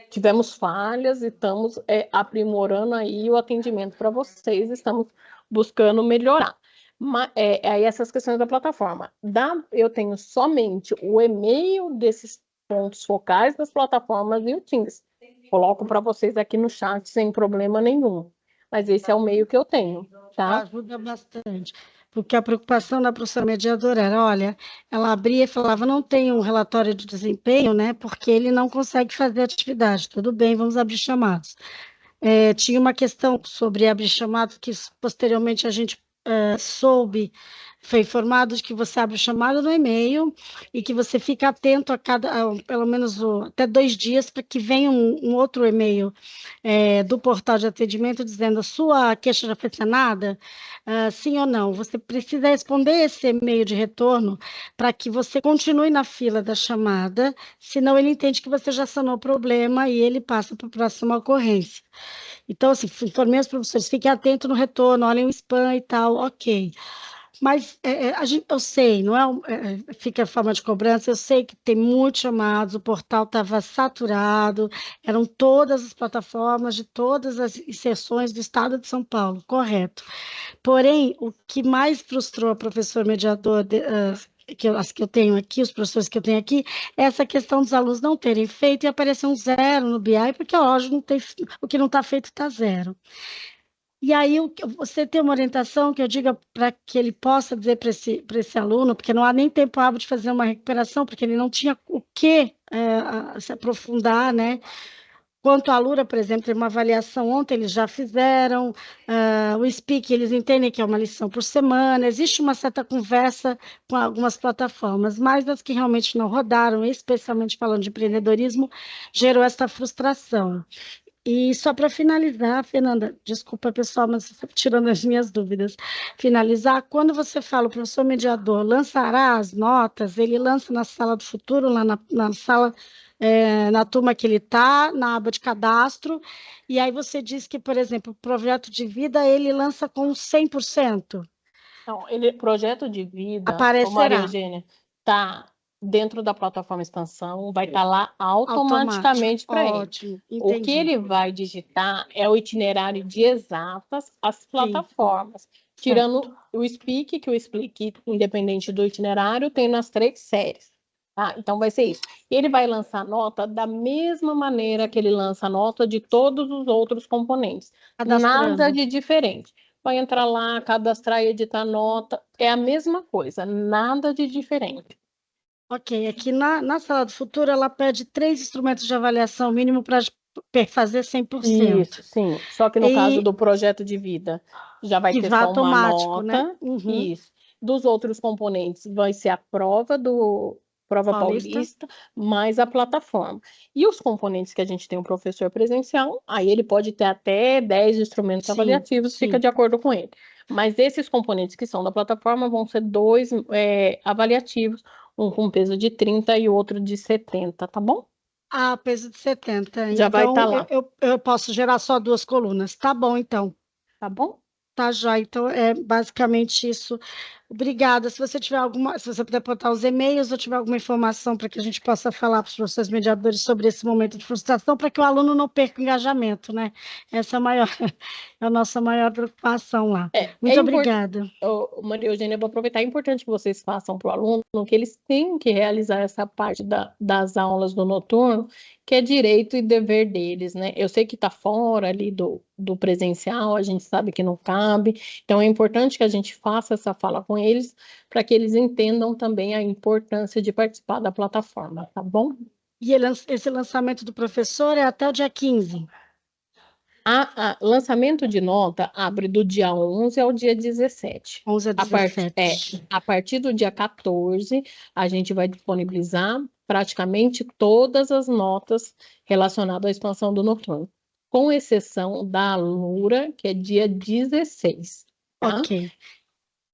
tivemos falhas e estamos aprimorando aí o atendimento para vocês, estamos buscando melhorar. Aí essas questões da plataforma. Eu tenho somente o e-mail desses pontos focais das plataformas e o Teams. Coloco para vocês aqui no chat sem problema nenhum. Mas esse é o meio que eu tenho, tá? Ajuda bastante. Porque a preocupação da professora mediadora era, olha, ela abria e falava, não tem um relatório de desempenho, né? Porque ele não consegue fazer atividade. Tudo bem, vamos abrir chamados. Tinha uma questão sobre abrir chamados que posteriormente a gente soube, foi informado de que você abre o chamado no e-mail e que você fica atento pelo menos até 2 dias, para que venha um outro e-mail do portal de atendimento dizendo a sua queixa já foi sanada, sim ou não. Você precisa responder esse e-mail de retorno para que você continue na fila da chamada, senão ele entende que você já sanou o problema e ele passa para a próxima ocorrência. Então, assim, informei os professores, fiquem atentos no retorno, olhem o spam e tal, ok. Mas eu sei, não fica a forma de cobrança, eu sei que tem muitos chamados, o portal estava saturado, eram todas as plataformas de todas as inserções do estado de São Paulo, correto. Porém, o que mais frustrou a professora mediadora, as que eu tenho aqui, os professores que eu tenho aqui, é essa questão dos alunos não terem feito e aparecer um 0 no BI, porque, lógico, o que não está feito está 0. E aí, você tem uma orientação que eu diga para que ele possa dizer para esse aluno, porque não há nem tempo hábil de fazer uma recuperação, porque ele não tinha o que se aprofundar, né? Quanto à Alura, por exemplo, tem uma avaliação ontem, eles já fizeram, o Speak, eles entendem que é uma lição por semana, existe uma certa conversa com algumas plataformas, mas as que realmente não rodaram, especialmente falando de empreendedorismo, gerou essa frustração. E só para finalizar, Fernanda, desculpa pessoal, mas tirando as minhas dúvidas, finalizar, quando você fala o professor mediador lançará as notas, ele lança na sala do futuro, lá na sala, na turma que ele está, na aba de cadastro, e aí você diz que, por exemplo, o projeto de vida ele lança com 100%. Não, projeto de vida, aparecerá. Maria Eugênia, está dentro da plataforma expansão, vai estar lá automaticamente para ele. Ótimo, entendi. O que ele vai digitar é o itinerário de exatas as plataformas. Sim. Tirando o Speak, que o Speak, independente do itinerário, tem nas 3 séries. Tá? Então, vai ser isso. Ele vai lançar nota da mesma maneira que ele lança a nota de todos os outros componentes. Nada de diferente. Vai entrar lá, cadastrar e editar nota. É a mesma coisa, nada de diferente. Ok, aqui na sala do futuro, ela pede 3 instrumentos de avaliação mínimo para fazer 100%. Isso, sim. Só que no caso do projeto de vida, já vai ter só uma nota. Né? Uhum. Isso. Dos outros componentes, vai ser a prova paulista, mais a plataforma. E os componentes que a gente tem um professor presencial, aí ele pode ter até 10 instrumentos avaliativos, fica de acordo com ele. Mas esses componentes que são da plataforma vão ser 2 avaliativos, um com peso de 30 e outro de 70, tá bom? Peso de 70. Já vai estar lá. Eu posso gerar só 2 colunas. Tá bom, então. Tá bom? Tá já. Então, é basicamente isso. Obrigada. Se você puder botar os e-mails ou tiver alguma informação para que a gente possa falar para os professores mediadores sobre esse momento de frustração, para que o aluno não perca o engajamento, né? Essa é a nossa maior preocupação lá. Muito obrigada. Maria Eugênia, eu vou aproveitar, é importante que vocês façam para o aluno que eles têm que realizar essa parte das aulas do noturno, que é direito e dever deles, né? Eu sei que está fora ali do presencial, a gente sabe que não cabe, então é importante que a gente faça essa fala com eles, para que eles entendam também a importância de participar da plataforma, tá bom? E esse lançamento do professor é até o dia 15? Lançamento de nota abre do dia 11 ao dia 17. 11 a 17. A partir do dia 14, a gente vai disponibilizar praticamente todas as notas relacionadas à expansão do noturno, com exceção da Lura, que é dia 16. Tá? Ok.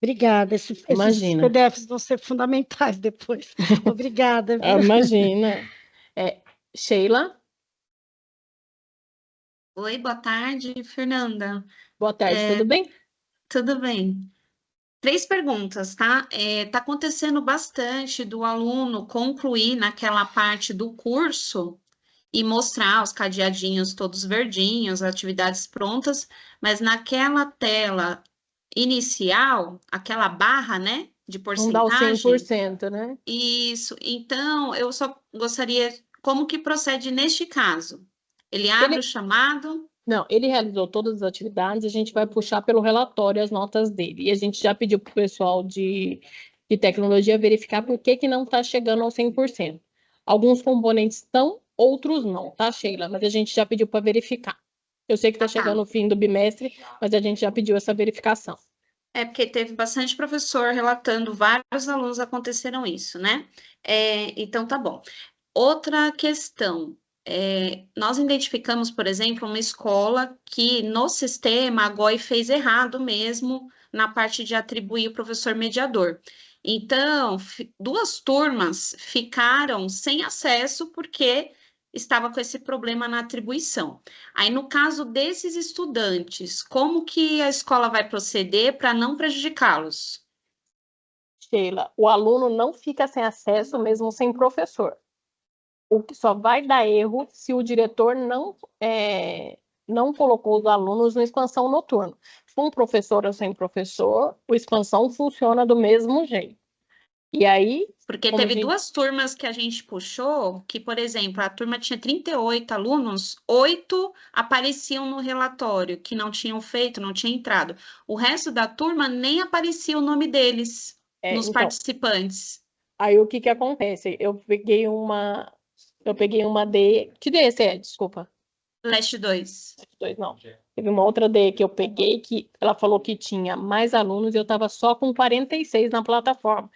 Obrigada. Esses PDFs vão ser fundamentais depois. Obrigada. Imagina. Sheila? Oi, boa tarde, Fernanda. Boa tarde, tudo bem? Tudo bem. 3 perguntas, tá? Tá acontecendo bastante do aluno concluir naquela parte do curso e mostrar os cadeadinhos todos verdinhos, atividades prontas, mas naquela tela inicial, aquela barra, né, de porcentagem... Não dá o 100%, né? Isso. Então, eu só gostaria... Como que procede neste caso? Ele abre o chamado? Não, ele realizou todas as atividades, a gente vai puxar pelo relatório as notas dele. E a gente já pediu para o pessoal de tecnologia verificar por que não está chegando ao 100%. Alguns componentes estão, outros não, tá, Sheila? Mas a gente já pediu para verificar. Eu sei que está chegando o fim do bimestre, mas a gente já pediu essa verificação. Porque teve bastante professor relatando, vários alunos aconteceram isso, né? Então, tá bom. Outra questão, nós identificamos, por exemplo, uma escola que no sistema a GOI fez errado mesmo na parte de atribuir o professor mediador. Então, 2 turmas ficaram sem acesso porque estava com esse problema na atribuição. Aí, no caso desses estudantes, como que a escola vai proceder para não prejudicá-los? Sheila, o aluno não fica sem acesso mesmo sem professor. O que só vai dar erro se o diretor não colocou os alunos na expansão noturna. Com professor ou sem professor, o expansão funciona do mesmo jeito. E aí... Porque teve 2 turmas que a gente puxou, que, por exemplo, a turma tinha 38 alunos, 8 apareciam no relatório, que não tinham feito, não tinham entrado. O resto da turma nem aparecia o nome deles nos participantes. Aí o que acontece? Eu peguei uma D... Que D esse é? Desculpa. Leste 2. Leste 2, não. Teve uma outra D que eu peguei, que ela falou que tinha mais alunos e eu estava só com 46 na plataforma.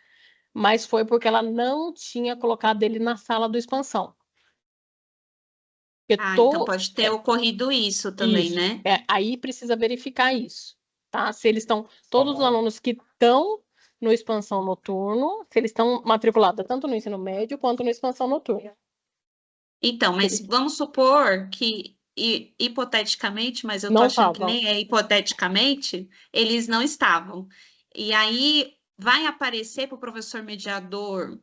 Mas foi porque ela não tinha colocado ele na sala do expansão. Então pode ter ocorrido isso também, né? Aí precisa verificar isso, tá? Se eles estão... Todos os alunos que estão no expansão noturno, se eles estão matriculados tanto no ensino médio quanto no expansão noturno. Então, mas vamos supor que, hipoteticamente, mas eu tô achando que nem é hipoteticamente, eles não estavam. E aí vai aparecer para o professor mediador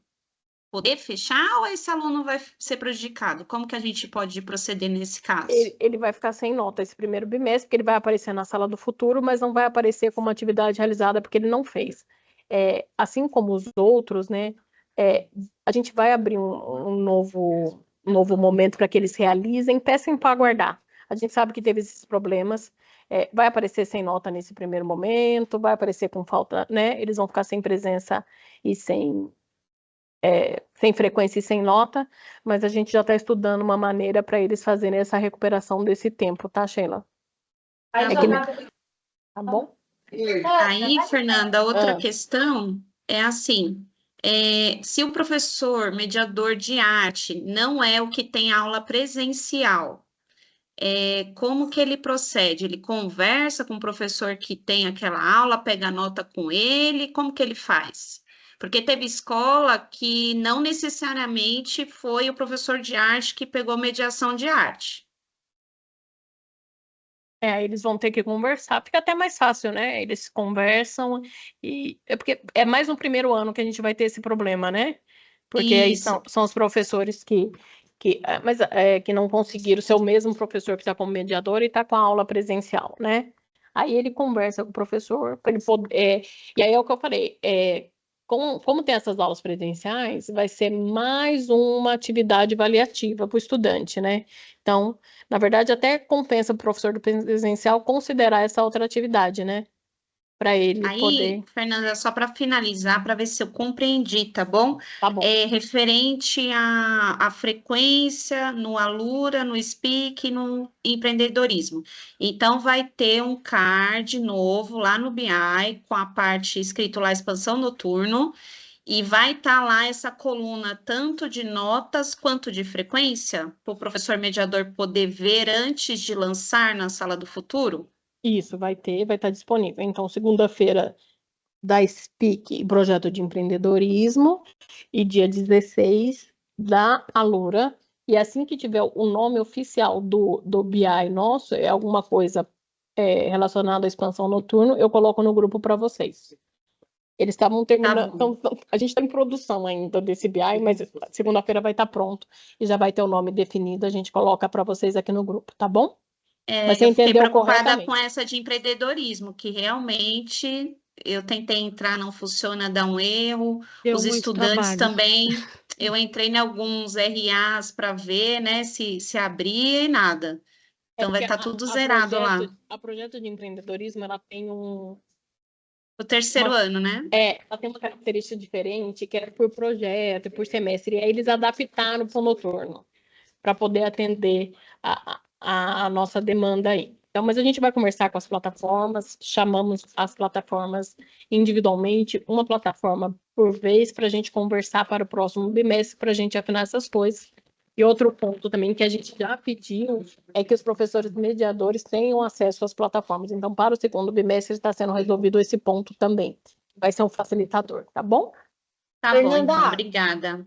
poder fechar ou esse aluno vai ser prejudicado? Como que a gente pode proceder nesse caso? Ele vai ficar sem nota esse primeiro bimestre, porque ele vai aparecer na sala do futuro, mas não vai aparecer como atividade realizada porque ele não fez. Assim como os outros, né? A gente vai abrir um novo momento para que eles realizem, peçam para aguardar. A gente sabe que teve esses problemas, vai aparecer sem nota nesse primeiro momento, vai aparecer com falta, né? Eles vão ficar sem presença e sem frequência e sem nota, mas a gente já está estudando uma maneira para eles fazerem essa recuperação desse tempo, tá, Sheila? Tá bom? Aí, Fernanda, outra questão é assim, se o professor mediador de arte não é o que tem aula presencial, como que ele procede? Ele conversa com o professor que tem aquela aula, pega a nota com ele, como que ele faz? Porque teve escola que não necessariamente foi o professor de arte que pegou mediação de arte. Eles vão ter que conversar, fica até mais fácil, né? Eles conversam e é porque é mais no primeiro ano que a gente vai ter esse problema, né? Porque aí Isso. são os professores que não conseguiram ser o mesmo professor que está como mediador e está com a aula presencial, né? Aí ele conversa com o professor para ele poder. E aí é o que eu falei, como tem essas aulas presenciais, vai ser mais uma atividade avaliativa para o estudante, né? Então, na verdade, até compensa o professor do presencial considerar essa outra atividade, né? Para ele Aí, poder. Fernanda, só para finalizar, para ver se eu compreendi, tá bom? Tá bom. Referente à frequência no Alura, no SPIC, no empreendedorismo. Então, vai ter um card novo lá no BI, com a parte escrito lá, expansão noturno, e vai estar lá essa coluna tanto de notas quanto de frequência, para o professor mediador poder ver antes de lançar na Sala do Futuro? Isso, vai estar disponível. Então, segunda-feira da SPIC, projeto de empreendedorismo, e dia 16 da Alura. E assim que tiver o nome oficial do BI nosso, é alguma coisa relacionada à expansão noturno, eu coloco no grupo para vocês. Eles estavam terminando, então, a gente está em produção ainda desse BI, mas segunda-feira vai estar pronto e já vai ter o nome definido, a gente coloca para vocês aqui no grupo, tá bom? Mas você Eu fiquei entendeu preocupada corretamente. com essa de empreendedorismo, que realmente eu tentei entrar, não funciona, dá um erro. Deu Os muito estudantes trabalho. também, eu entrei em alguns RAs para ver, né, se abria e nada. Então vai Porque estar tudo zerado lá. a projeto de empreendedorismo, ela tem O terceiro ano, né? ela tem uma característica diferente, que é por projeto, por semestre, e aí eles adaptaram para o noturno, para poder atender a nossa demanda aí. Então, mas a gente vai conversar com as plataformas, chamamos as plataformas individualmente, uma plataforma por vez, para a gente conversar para o próximo bimestre, para a gente afinar essas coisas. E outro ponto também que a gente já pediu é que os professores mediadores tenham acesso às plataformas. Então, para o segundo bimestre, está sendo resolvido esse ponto também. Vai ser um facilitador, tá bom? Tá bom, então, obrigada.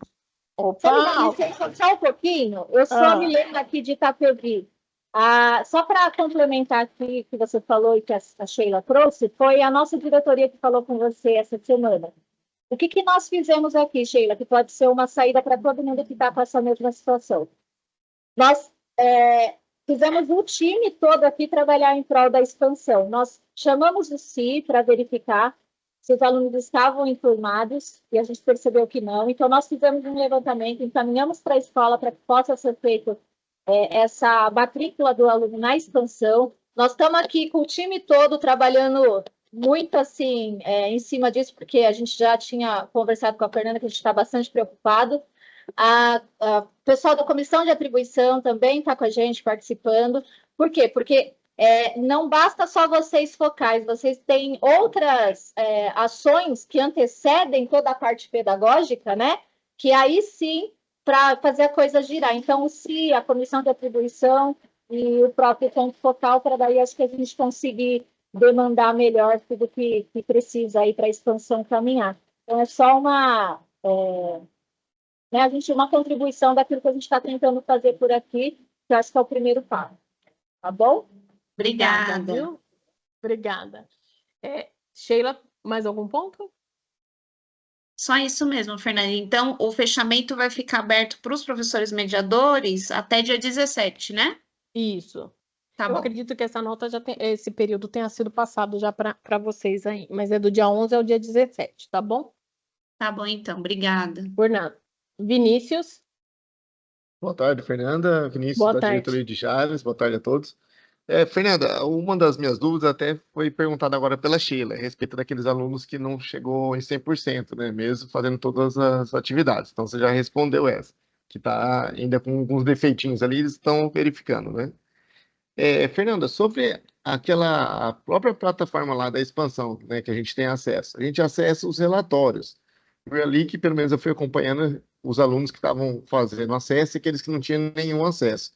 Opa! Só um pouquinho, eu sou a Milena aqui de Itapevi. Só para complementar aqui que você falou e que a Sheila trouxe, foi a nossa diretoria que falou com você essa semana. O que nós fizemos aqui, Sheila, que pode ser uma saída para todo mundo que está com essa mesma situação? Nós fizemos o time todo aqui trabalhar em prol da expansão. Nós chamamos o CI para verificar se os alunos estavam informados e a gente percebeu que não. Então, nós fizemos um levantamento, encaminhamos para a escola para que possa ser feito essa matrícula do aluno na expansão. Nós estamos aqui com o time todo trabalhando muito assim em cima disso, porque a gente já tinha conversado com a Fernanda que a gente está bastante preocupado. O pessoal da comissão de atribuição também está com a gente participando. Por quê? Porque não basta só vocês focais, vocês têm outras ações que antecedem toda a parte pedagógica, né? Que aí sim, para fazer a coisa girar. Então, o CI, a comissão de atribuição e o próprio ponto focal, para daí acho que a gente conseguir demandar melhor tudo que precisa aí para a expansão caminhar. Então, é só uma contribuição daquilo que a gente está tentando fazer por aqui, que eu acho que é o primeiro passo. Tá bom? Obrigada. Viu? Obrigada. Sheila, mais algum ponto? Só isso mesmo, Fernanda. Então, o fechamento vai ficar aberto para os professores mediadores até dia 17, né? Isso. Tá Eu bom. acredito que essa nota esse período tenha sido passado já para vocês aí, mas é do dia 11 ao dia 17, tá bom? Tá bom, então. Obrigada. Por nada. Vinícius? Boa tarde, Fernanda. Vinícius, Boa da tarde. diretoria de Jales. Boa tarde a todos. Fernanda, uma das minhas dúvidas até foi perguntada agora pela Sheila, a respeito daqueles alunos que não chegou em 100%, né, mesmo fazendo todas as atividades. Então, você já respondeu essa, que está ainda com alguns defeitinhos ali, eles estão verificando, né? Fernanda, sobre a própria plataforma lá da expansão, né, que a gente tem acesso, a gente acessa os relatórios. Foi ali que, pelo menos, eu fui acompanhando os alunos que estavam fazendo acesso e aqueles que não tinham nenhum acesso.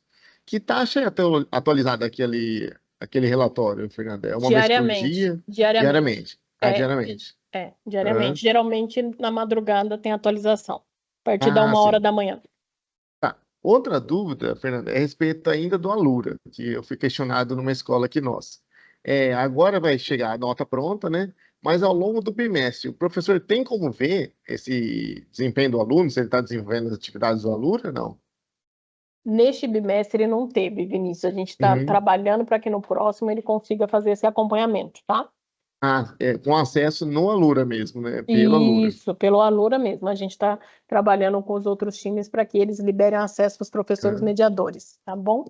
Que taxa é atualizada aquele relatório, Fernanda? É uma vez por dia? Diariamente. Diariamente. Diariamente. Geralmente, na madrugada, tem atualização. A partir da 1 sim. hora da manhã. Tá. Outra dúvida, Fernanda, é a respeito ainda do Alura, que eu fui questionado numa escola aqui nossa. Agora vai chegar a nota pronta, né? Mas ao longo do bimestre, o professor tem como ver esse desempenho do aluno, se ele está desenvolvendo as atividades do Alura, não? Neste bimestre não teve, Vinícius. A gente está trabalhando para que no próximo ele consiga fazer esse acompanhamento, tá? Com acesso no Alura mesmo, né? Pelo Alura. Isso, pelo Alura mesmo. A gente está trabalhando com os outros times para que eles liberem acesso aos professores mediadores, tá bom?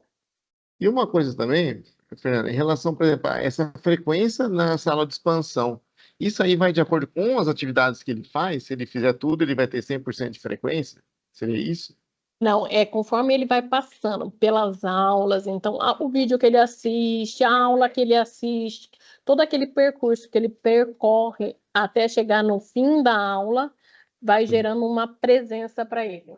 E uma coisa também, Fernanda, em relação, por exemplo, a essa frequência na sala de expansão, isso aí vai de acordo com as atividades que ele faz? Se ele fizer tudo, ele vai ter 100% de frequência? Seria isso? Não, é conforme ele vai passando pelas aulas, então o vídeo que ele assiste, a aula que ele assiste, todo aquele percurso que ele percorre até chegar no fim da aula, vai gerando uma presença para ele.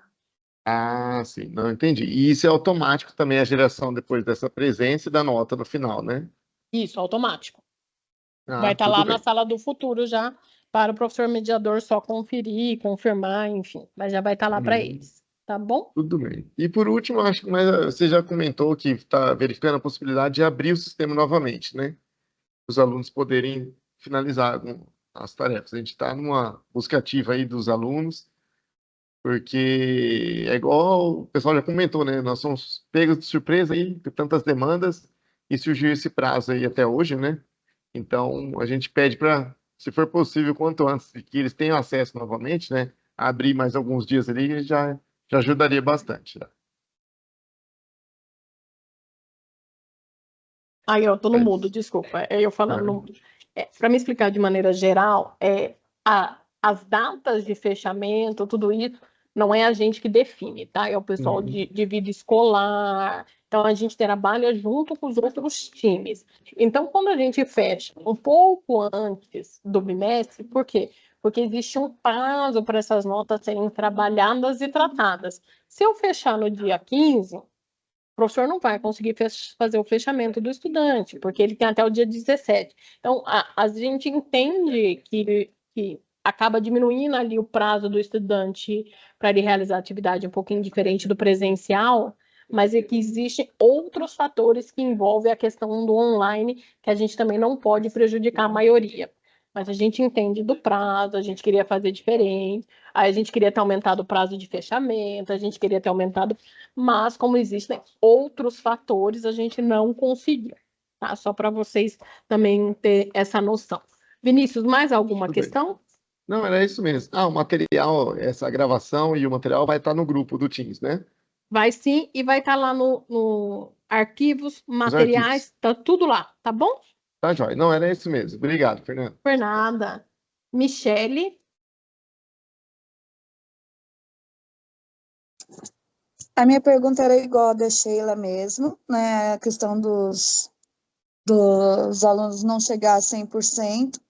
Ah, sim, não entendi. E isso é automático também, a geração depois dessa presença e da nota no final, né? Isso, automático. Vai estar lá na sala do futuro já, para o professor mediador só conferir, confirmar, enfim, mas já vai estar lá para eles, tá bom? Tudo bem. E por último, acho que você já comentou que está verificando a possibilidade de abrir o sistema novamente, né? Os alunos poderem finalizar as tarefas. A gente está numa busca ativa aí dos alunos, porque é igual o pessoal já comentou, né? Nós somos pegos de surpresa aí, com tantas demandas, e surgiu esse prazo aí até hoje, né? Então, a gente pede para, se for possível, quanto antes, que eles tenham acesso novamente, né? Abrir mais alguns dias ali já ajudaria bastante. Né? Aí, eu tô no mudo, desculpa. Eu falando no mudo. Para me explicar de maneira geral, as datas de fechamento, tudo isso, não é a gente que define, tá? É o pessoal de vida escolar. Então, a gente trabalha junto com os outros times. Então, quando a gente fecha um pouco antes do bimestre, por quê? Porque existe um prazo para essas notas serem trabalhadas e tratadas. Se eu fechar no dia 15, o professor não vai conseguir fazer o fechamento do estudante, porque ele tem até o dia 17. Então, a gente entende que acaba diminuindo ali o prazo do estudante para ele realizar a atividade um pouquinho diferente do presencial, mas é que existem outros fatores que envolvem a questão do online, que a gente também não pode prejudicar a maioria. Mas a gente entende do prazo, a gente queria fazer diferente, aí a gente queria ter aumentado o prazo de fechamento, a gente queria ter aumentado, mas como existem outros fatores, a gente não conseguiu, tá? Só para vocês também ter essa noção. Vinícius, mais alguma questão? Não, era isso mesmo. O material, essa gravação e o material vai estar no grupo do Teams, né? Vai sim, e vai estar lá no arquivos, materiais, tá tudo lá, tá bom? Tá, jóia. Não, era isso mesmo. Obrigado, Fernando. Por nada. Michele? A minha pergunta era igual a da Sheila mesmo, né? A questão dos alunos não chegar a 100%.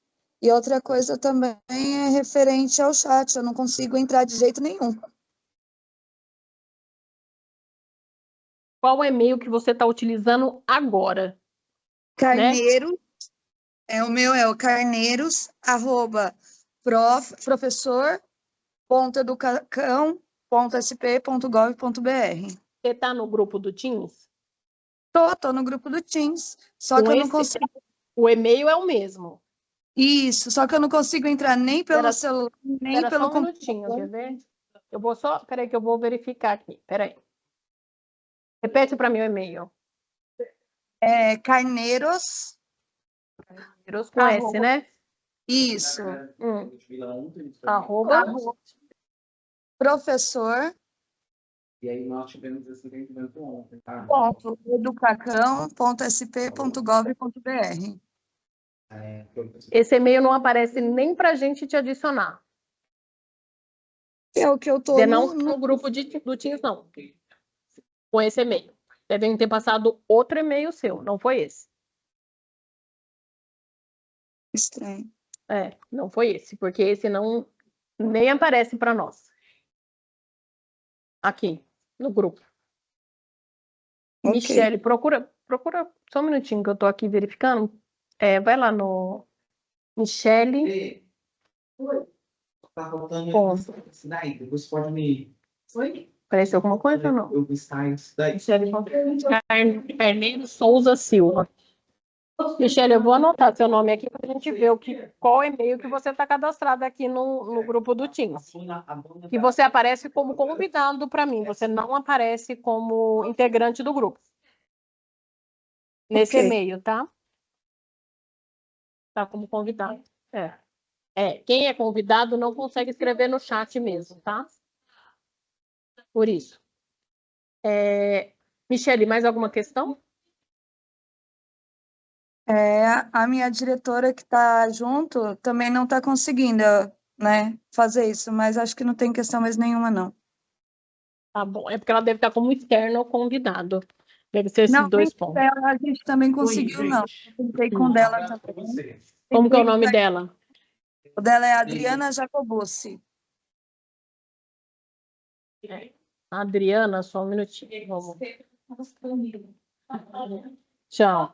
E outra coisa também é referente ao chat, eu não consigo entrar de jeito nenhum. Qual e-mail que você está utilizando agora? Carneiro, o meu é o carneiros@professor.educacão.sp.gov.br. Você está no grupo do Teams? Tô no grupo do Teams, só que eu não consigo. O e-mail é o mesmo. Isso, só que eu não consigo entrar nem pelo celular, nem pelo computador. Minutinho, quer ver? Eu vou só, peraí que eu vou verificar aqui, peraí. Repete para mim o e-mail. Carneiros. Carneiros com S, né? Isso. Arroba. Professor. E aí nós tivemos esse entendimento ontem, tá? .educacão.sp.gov.br. Esse e-mail não aparece nem para a gente te adicionar. É o que eu tô no grupo do Teams, não. Com esse e-mail. Devem ter passado outro e-mail seu, não foi esse. Estranho. Não foi esse, porque esse não nem aparece para nós. Aqui, no grupo. Okay. Michele, procura só um minutinho que eu tô aqui verificando. Vai lá no Michele. Tá faltando essa daí, depois pode me... Oi? Apareceu alguma coisa ou não? Eu vi slides daí. Michele Carneiro Souza Silva. Michele, eu vou anotar seu nome aqui para a gente ver qual e-mail que você está cadastrado aqui no grupo do Teams. E você aparece como convidado para mim, você não aparece como integrante do grupo. Nesse e-mail, tá? Tá como convidado. Quem é convidado não consegue escrever no chat mesmo, tá? Por isso. Michele, mais alguma questão? A minha diretora que está junto também não está conseguindo, né, fazer isso, mas acho que não tem questão mais nenhuma, não. Tá bom, é porque ela deve estar como externo ou convidado. Deve ser esses Não, dois nem pontos. dela a gente também conseguiu, não. Eu tentei com dela também. Como que é o nome dela? O dela é Adriana Jacobucci. Adriana, só um minutinho. Vamos. Tchau.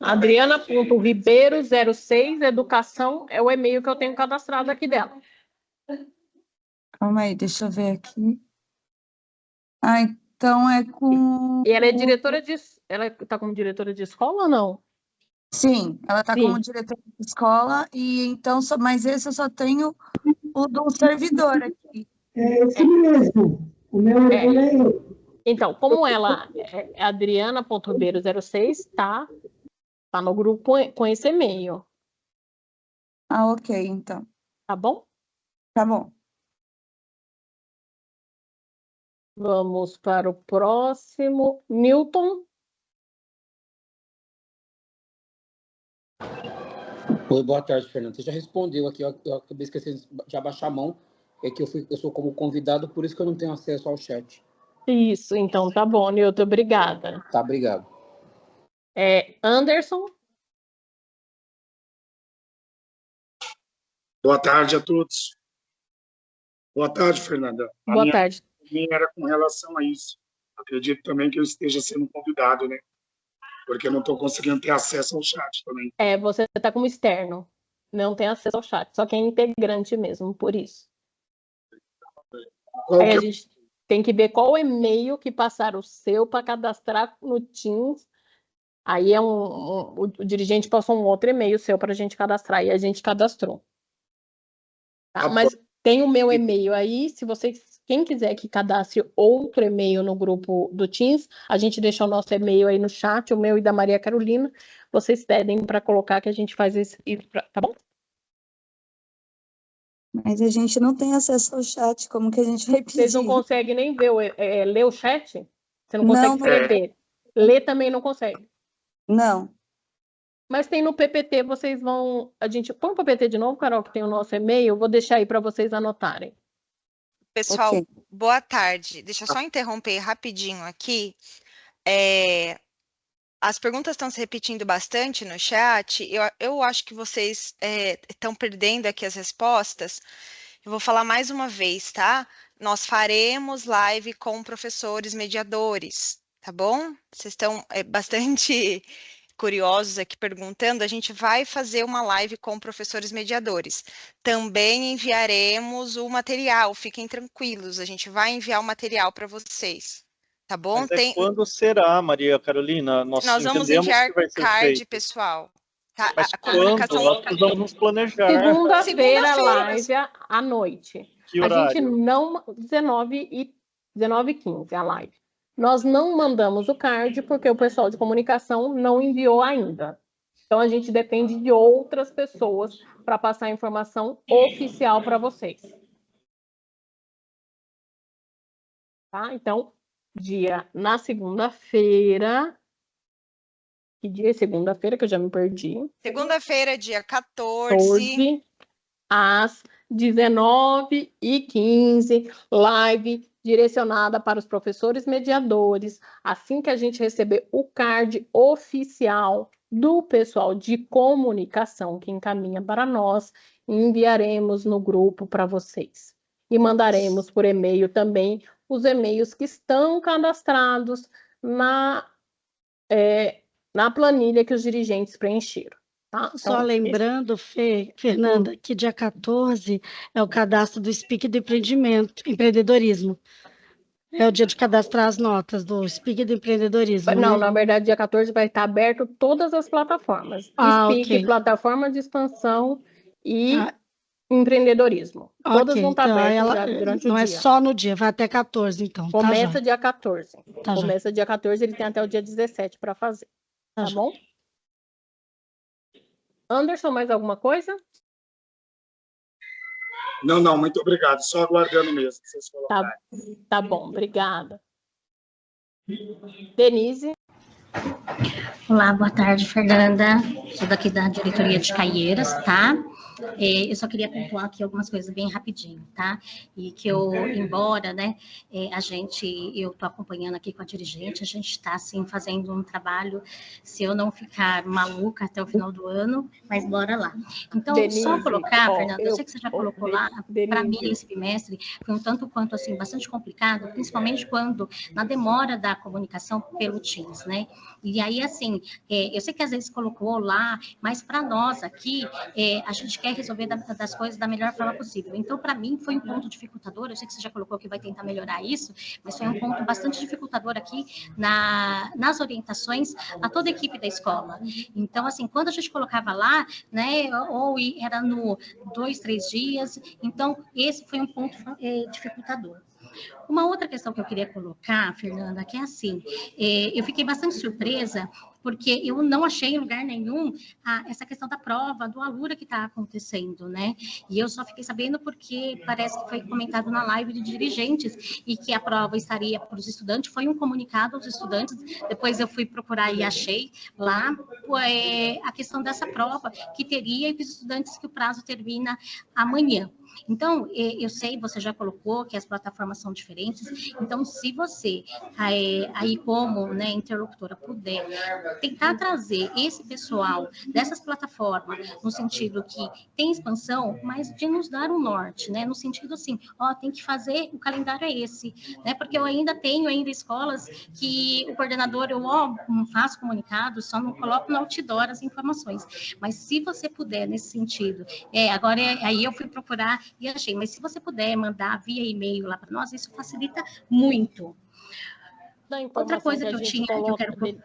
Adriana.ribeiro06, educação, é o e-mail que eu tenho cadastrado aqui dela. Calma aí, deixa eu ver aqui. Então é com... E ela é diretora de... Ela está como diretora de escola ou não? Sim, ela está como diretora de escola, e então, mas esse eu só tenho o do servidor aqui. É esse mesmo. O meu é eu. Então, como ela é Adriana.ribeiro06, tá no grupo com esse e-mail. Ok, então. Tá bom? Tá bom. Vamos para o próximo. Newton. Oi, boa tarde, Fernando. Você já respondeu aqui, eu acabei esquecendo de abaixar a mão. É que eu sou como convidado, por isso que eu não tenho acesso ao chat. Isso, então tá bom, Newton, obrigada. Tá, obrigado. Anderson. Boa tarde a todos. Boa tarde, Fernanda. Boa tarde. A minha era com relação a isso. Acredito também que eu esteja sendo convidado, né? Porque eu não estou conseguindo ter acesso ao chat também. Você está como externo. Não tem acesso ao chat. Só quem é integrante mesmo, por isso. Aí a gente tem que ver qual e-mail que passaram o seu para cadastrar no Teams. Aí o dirigente passou um outro e-mail seu para a gente cadastrar. E a gente cadastrou. Tá? Mas tem o meu e-mail aí. Se quem quiser que cadastre outro e-mail no grupo do Teams, a gente deixa o nosso e-mail aí no chat, o meu e da Maria Carolina. Vocês pedem para colocar que a gente faz isso, tá bom? Mas a gente não tem acesso ao chat, como que a gente vai pedir? Vocês não conseguem nem ver, ler o chat? Você não consegue escrever. Ler também não consegue? Não. Mas tem no PPT, vocês vão... A gente põe o PPT de novo, Carol, que tem o nosso e-mail. Vou deixar aí para vocês anotarem. Pessoal, boa tarde. Deixa eu só interromper rapidinho aqui. As perguntas estão se repetindo bastante no chat. Eu acho que vocês estão perdendo aqui as respostas. Eu vou falar mais uma vez, tá? Nós faremos live com professores mediadores, tá bom? Vocês estão bastante curiosos aqui perguntando. A gente vai fazer uma live com professores mediadores. Também enviaremos o material, fiquem tranquilos. A gente vai enviar o material para vocês. Tá bom? Mas quando será, Maria Carolina? Nós vamos enviar card, pessoal. Tá? Mas quando? Nós precisamos nos planejar. Segunda-feira, live à noite. Que horário? A gente não... 19h15 a live. Nós não mandamos o card porque o pessoal de comunicação não enviou ainda. Então, a gente depende de outras pessoas para passar a informação oficial para vocês. Tá? Então... na segunda-feira. Que dia é segunda-feira, que eu já me perdi? Segunda-feira, dia 14. Às 19h15, live direcionada para os professores mediadores. Assim que a gente receber o card oficial do pessoal de comunicação que encaminha para nós, enviaremos no grupo para vocês. E mandaremos por e-mail também os e-mails que estão cadastrados na planilha que os dirigentes preencheram. Tá? Só lembrando, Fernanda, que dia 14 é o cadastro do SPIC do empreendedorismo. É o dia de cadastrar as notas do SPIC do empreendedorismo. Não, né? na verdade, dia 14 vai estar aberto todas as plataformas. SPIC, ok. plataforma de expansão e empreendedorismo. Todas vão estar então, abertas já durante o não dia. é só no dia, vai até 14, então. Começa tá dia 14. Tá Começa dia 14, ele tem até o dia 17 para fazer. Tá bom? Anderson, mais alguma coisa? Não, muito obrigado. Só aguardando mesmo. Vocês Tá bom, obrigada. Denise. Olá, boa tarde, Fernanda. Sou daqui da diretoria de Caieiras, tá? Eu só queria pontuar aqui algumas coisas bem rapidinho, tá? E que embora, né, eu tô acompanhando aqui com a dirigente, a gente está, assim, fazendo um trabalho, se eu não ficar maluca até o final do ano, mas bora lá. Então, Denise, só colocar, Fernanda, eu sei que você já colocou lá, para mim, esse bimestre, foi um tanto quanto, assim, bastante complicado, principalmente quando, na demora da comunicação pelo Teams, né? E aí, assim, eu sei que às vezes colocou lá, mas para nós aqui, a gente quer resolver das coisas da melhor forma possível. Então, para mim, foi um ponto dificultador. Eu sei que você já colocou que vai tentar melhorar isso, mas foi um ponto bastante dificultador aqui nas orientações a toda a equipe da escola. Então, assim, quando a gente colocava lá, né, ou era no 2, 3 dias, então, esse foi um ponto dificultador. Uma outra questão que eu queria colocar, Fernanda, que é assim, eu fiquei bastante surpresa, porque eu não achei em lugar nenhum essa questão da prova, do Alura que está acontecendo, né? E eu só fiquei sabendo porque parece que foi comentado na live de dirigentes e que a prova estaria para os estudantes, foi um comunicado aos estudantes, depois eu fui procurar e achei lá a questão dessa prova que teria e para os estudantes que o prazo termina amanhã. Então, eu sei, você já colocou que as plataformas são diferentes, então, se você, aí como, né, interlocutora, puder tentar trazer esse pessoal dessas plataformas, no sentido que tem expansão, mas de nos dar um norte, né, no sentido assim, tem que fazer, o calendário é esse, né, porque eu ainda tenho escolas que o coordenador, eu não faço comunicado, só não coloco no outdoor as informações, mas se você puder, nesse sentido, agora aí eu fui procurar e achei, mas se você puder mandar via e-mail lá para nós, isso facilita muito. Outra coisa que eu tinha, que eu quero...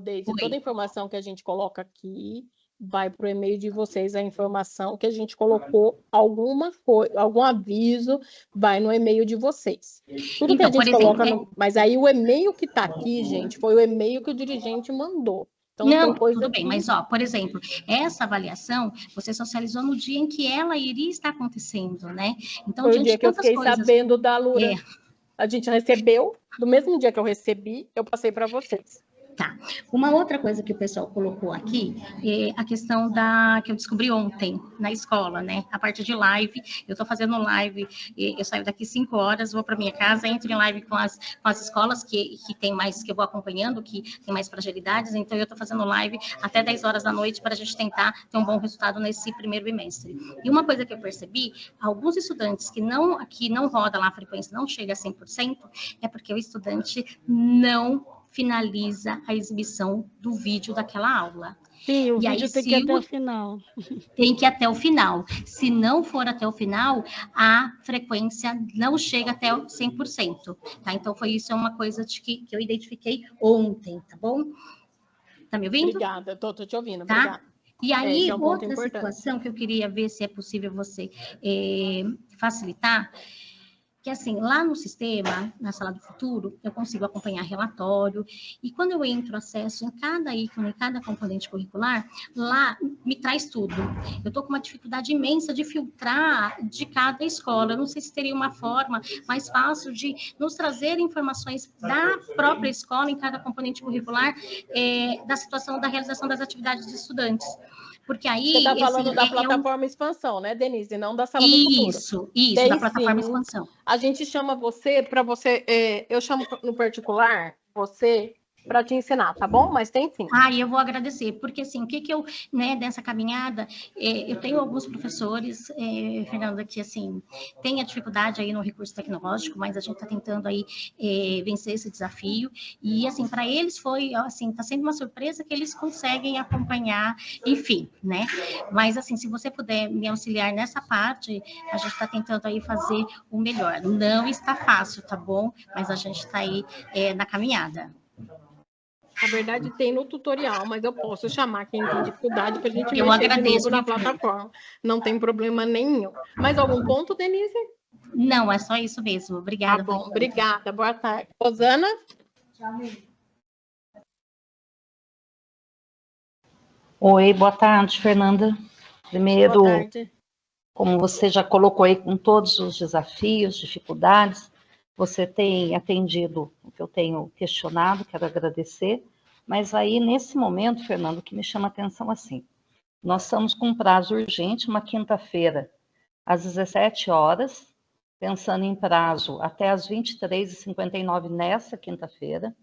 Deise, toda a informação que a gente coloca aqui vai para o e-mail de vocês, a informação que a gente colocou, algum aviso, vai no e-mail de vocês. Tudo que a gente coloca, mas aí o e-mail que está aqui, gente, foi o e-mail que o dirigente mandou. Então, não, tudo bem, mas, por exemplo, essa avaliação, você socializou no dia em que ela iria estar acontecendo, né? Então, foi o dia que eu fiquei sabendo da Alura. A gente recebeu, do mesmo dia que eu recebi, eu passei para vocês. Tá. Uma outra coisa que o pessoal colocou aqui é a questão que eu descobri ontem na escola, né? A parte de live, eu estou fazendo live, eu saio daqui 5 horas, vou para minha casa, entro em live com as escolas que tem mais, que eu vou acompanhando, que tem mais fragilidades, então eu estou fazendo live até 10 horas da noite para a gente tentar ter um bom resultado nesse primeiro bimestre. E uma coisa que eu percebi, alguns estudantes que não roda lá a frequência, não chega a 100%, é porque o estudante não finaliza a exibição do vídeo daquela aula. Sim, o vídeo tem que ir até o final. Tem que ir até o final. Se não for até o final, a frequência não chega até 100%. Tá? Então, isso é uma coisa que eu identifiquei ontem, tá bom? Tá me ouvindo? Obrigada, tô te ouvindo, tá? Obrigada. E aí, outra situação que eu queria ver se é possível você facilitar, que assim, lá no sistema, na sala do futuro, eu consigo acompanhar relatório, e quando eu entro acesso em cada ícone, em cada componente curricular, lá me traz tudo. Eu estou com uma dificuldade imensa de filtrar de cada escola. Eu não sei se teria uma forma mais fácil de nos trazer informações da própria escola, em cada componente curricular, da situação da realização das atividades dos estudantes. Porque aí... Você está falando da plataforma expansão, né, Denise? Não da sala do futuro. Isso, da plataforma expansão. A gente chama você, para você... eu chamo no particular, você para te ensinar, tá bom? Mas tem sim. Ah, e eu vou agradecer, porque assim, o que eu, né, dessa caminhada, eu tenho alguns professores, Fernanda, que assim, tem a dificuldade aí no recurso tecnológico, mas a gente está tentando aí vencer esse desafio, e assim, para eles foi, assim, está sendo uma surpresa que eles conseguem acompanhar, enfim, né? Mas assim, se você puder me auxiliar nessa parte, a gente está tentando aí fazer o melhor. Não está fácil, tá bom? Mas a gente está aí na caminhada. Na verdade, tem no tutorial, mas eu posso chamar quem tem dificuldade para a gente Eu mexer agradeço, de novo na plataforma. Não tem problema nenhum. Mais algum ponto, Denise? Não, é só isso mesmo. Obrigada. Tá bom, obrigada. Boa tarde. Rosana? Oi, boa tarde, Fernanda. Primeiro, Boa tarde. como você já colocou aí com todos os desafios, dificuldades, você tem atendido o que eu tenho questionado, quero agradecer, mas aí, nesse momento, Fernando, o que me chama a atenção assim, nós estamos com um prazo urgente, uma quinta-feira, às 17 horas, pensando em prazo até às 23h59 nessa quinta-feira,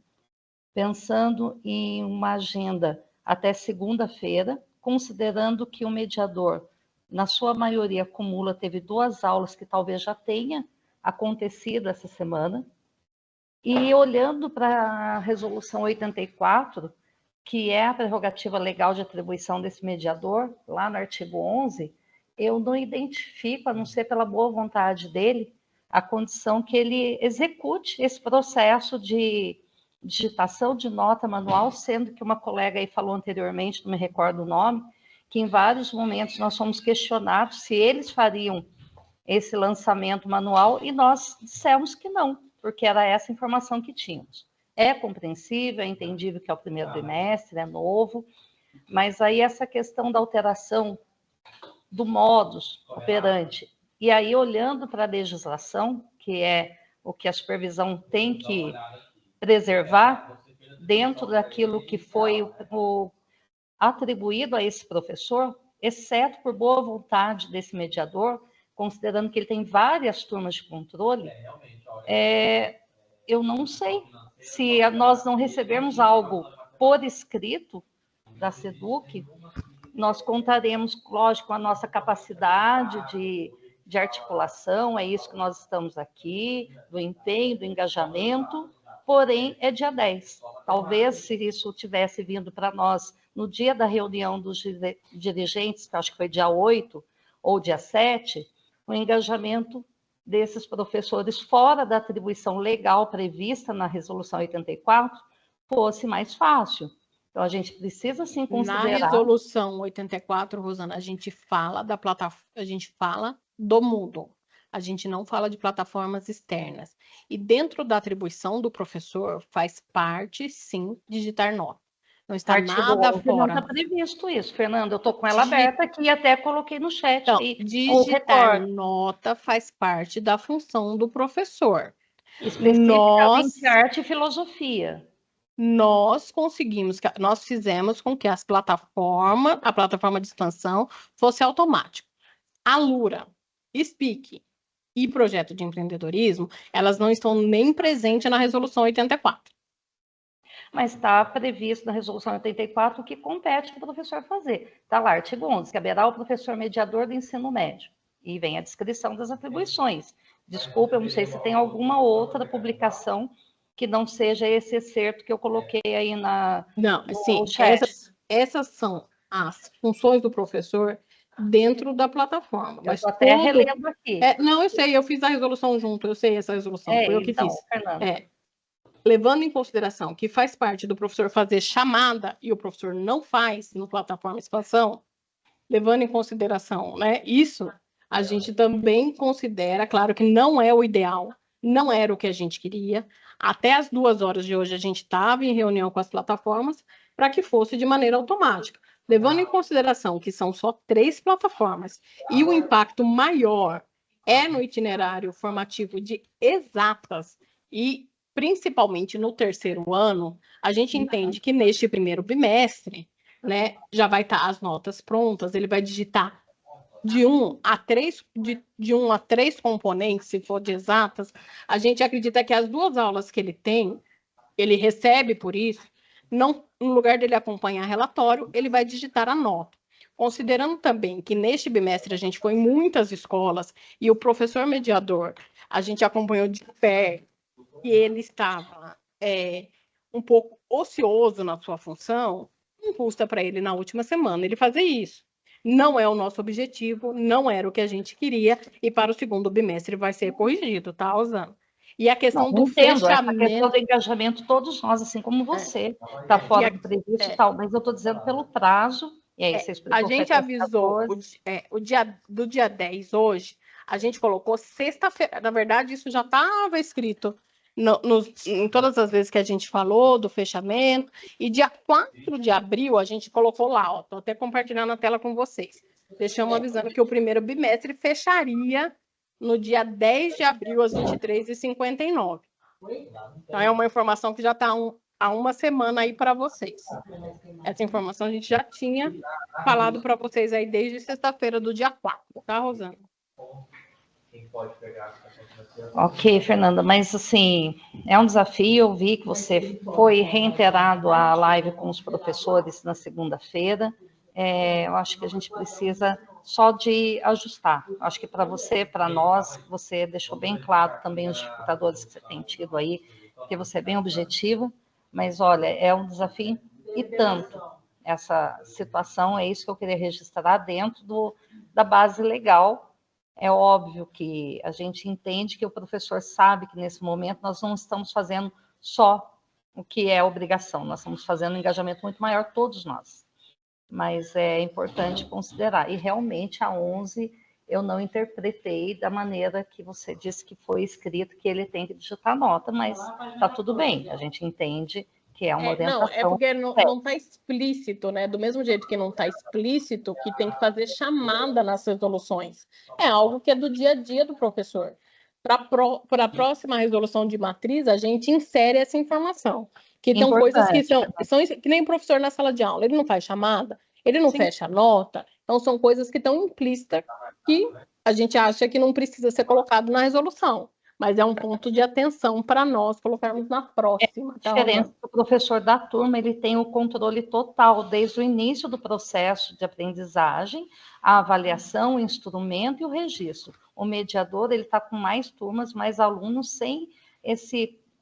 pensando em uma agenda até segunda-feira, considerando que o mediador, na sua maioria, acumula, teve 2 aulas que talvez já tenha acontecido essa semana, e olhando para a resolução 84, que é a prerrogativa legal de atribuição desse mediador, lá no artigo 11, eu não identifico, a não ser pela boa vontade dele, a condição que ele execute esse processo de digitação de nota manual, sendo que uma colega aí falou anteriormente, não me recordo o nome, que em vários momentos nós fomos questionados se eles fariam esse lançamento manual e nós dissemos que não, porque era essa informação que tínhamos. É compreensível, é entendível que é o primeiro bimestre, é novo, mas aí essa questão da alteração do modus operandi, e aí olhando para a legislação, que é o que a supervisão tem que preservar dentro daquilo que foi atribuído a esse professor, exceto por boa vontade desse mediador, considerando que ele tem várias turmas de controle, eu não sei se nós não recebermos algo por escrito da SEDUC, nós contaremos, lógico, com a nossa capacidade de articulação, é isso que nós estamos aqui, do empenho, do engajamento, porém é dia 10. Talvez se isso tivesse vindo para nós no dia da reunião dos dirigentes, que acho que foi dia 8 ou dia 7, o engajamento desses professores fora da atribuição legal prevista na resolução 84 fosse mais fácil. Então, a gente precisa, sim, considerar... Na resolução 84, Rosana, a gente fala da plataforma, a gente fala do Moodle. A gente não fala de plataformas externas. E dentro da atribuição do professor, faz parte, sim, digitar nota. Não está Artigo nada 11 fora. Não está previsto isso, Fernanda. Eu estou com ela aberta aqui e até coloquei no chat. Então, digitar nota faz parte da função do professor. Especificamente arte e filosofia. Nós fizemos com que a plataforma de expansão fosse automática. A Lura, Speak e projeto de empreendedorismo, elas não estão nem presentes na resolução 84. Mas está previsto na resolução 84 o que compete para o professor fazer. Está lá, artigo 11, caberá ao professor mediador do ensino médio. E vem a descrição das atribuições. Desculpa, eu não sei se tem alguma outra publicação que não seja esse excerto que eu coloquei aí no chat. Essas são as funções do professor dentro da plataforma. Eu estou até relendo aqui. Não, eu sei, eu fiz a resolução junto, eu sei essa resolução, foi eu que fiz. Fernanda. Levando em consideração que faz parte do professor fazer chamada e o professor não faz no plataforma expansão, levando em consideração, né, isso, a gente também considera, claro que não é o ideal, não era o que a gente queria. Até as 2 horas de hoje a gente estava em reunião com as plataformas para que fosse de maneira automática. Levando em consideração que são só 3 plataformas e o impacto maior é no itinerário formativo de exatas e principalmente no 3º ano, a gente entende que neste primeiro bimestre, né, já vai estar as notas prontas, ele vai digitar de 1 a 3, de 1 a 3 componentes, se for de exatas. A gente acredita que as 2 aulas que ele tem, ele recebe por isso, Não, no lugar dele acompanhar relatório, ele vai digitar a nota. Considerando também que neste bimestre a gente foi em muitas escolas e o professor mediador, a gente acompanhou de perto, e ele estava um pouco ocioso na sua função, não custa para ele na última semana ele fazer isso. Não é o nosso objetivo, não era o que a gente queria, e para o segundo bimestre vai ser corrigido, tá, Rosana? E a questão do entendo, essa fechamento... questão do engajamento, todos nós, assim como você, está fora do previsto e tal, mas eu estou dizendo pelo prazo, e aí você explicou. A gente avisou do dia 10 hoje, a gente colocou sexta-feira, na verdade isso já estava escrito em todas as vezes que a gente falou do fechamento, e dia 4 de abril a gente colocou lá, ó, estou até compartilhando a tela com vocês, deixamos avisando que o primeiro bimestre fecharia no dia 10 de abril, às 23h59. Então, é uma informação que já está há uma semana aí para vocês. Essa informação a gente já tinha falado para vocês aí desde sexta-feira do dia 4, tá, Rosana? Ok, Fernanda, mas assim, é um desafio. Eu vi que você foi reiterado a live com os professores na segunda-feira. Eu acho que a gente precisa só de ajustar. Acho que para você, para nós, você deixou bem claro também os dificultadores que você tem tido aí, porque você é bem objetiva, mas olha, é um desafio e tanto essa situação, é isso que eu queria registrar dentro da base legal. É óbvio que a gente entende que o professor sabe que nesse momento nós não estamos fazendo só o que é obrigação, nós estamos fazendo um engajamento muito maior, todos nós. Mas é importante considerar. E realmente a 11 eu não interpretei da maneira que você disse que foi escrito, que ele tem que digitar nota, mas está tudo bem, a gente entende que é uma orientação. Não, é porque não está explícito, né? Do mesmo jeito que não está explícito, que tem que fazer chamada nas resoluções. É algo que é do dia a dia do professor. Para a próxima resolução de matriz, a gente insere essa informação. Que tem coisas que são que nem o professor na sala de aula, ele não faz chamada, ele não fecha a nota, então são coisas que estão implícitas que a gente acha que não precisa ser colocado na resolução, mas é um ponto de atenção para nós colocarmos na próxima. A diferença que o professor da turma, ele tem o controle total, desde o início do processo de aprendizagem, a avaliação, o instrumento e o registro. O mediador, ele está com mais turmas, mais alunos, sem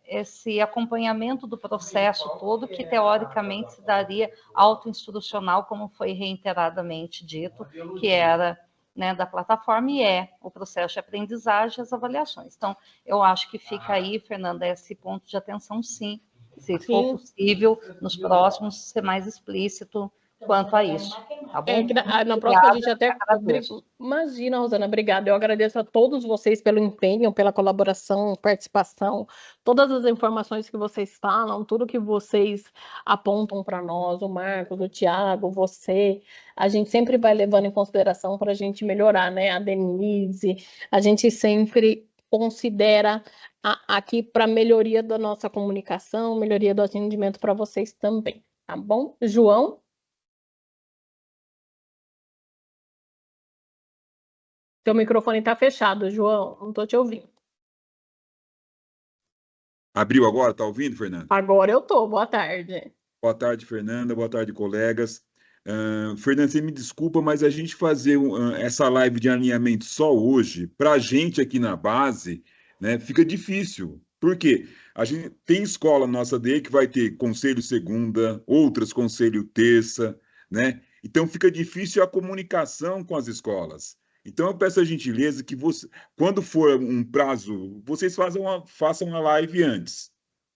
esse acompanhamento do processo todo, que teoricamente se daria autoinstrucional, como foi reiteradamente dito, que era, né, da plataforma, e o processo de aprendizagem e as avaliações. Então, eu acho que fica aí, Fernanda, esse ponto de atenção, sim, se for possível, nos próximos, ser mais explícito quanto a isso, tá bom? Na próxima a gente até... Imagina, Rosana, obrigada. Eu agradeço a todos vocês pelo empenho, pela colaboração, participação, todas as informações que vocês falam, tudo que vocês apontam para nós, o Marcos, o Thiago, você, a gente sempre vai levando em consideração para a gente melhorar, né? A Denise, a gente sempre considera aqui para melhoria da nossa comunicação, melhoria do atendimento para vocês também, tá bom? João? Seu microfone está fechado, João. Não estou te ouvindo. Abriu agora? Está ouvindo, Fernanda? Agora eu estou. Boa tarde. Boa tarde, Fernanda. Boa tarde, colegas. Fernanda, você me desculpa, mas a gente fazer essa live de alinhamento só hoje, para a gente aqui na base, né, fica difícil. Por quê? A gente tem escola nossa DE que vai ter conselho segunda, outras conselho terça, né? Então fica difícil a comunicação com as escolas. Então, eu peço a gentileza que você, quando for um prazo, vocês façam uma live antes,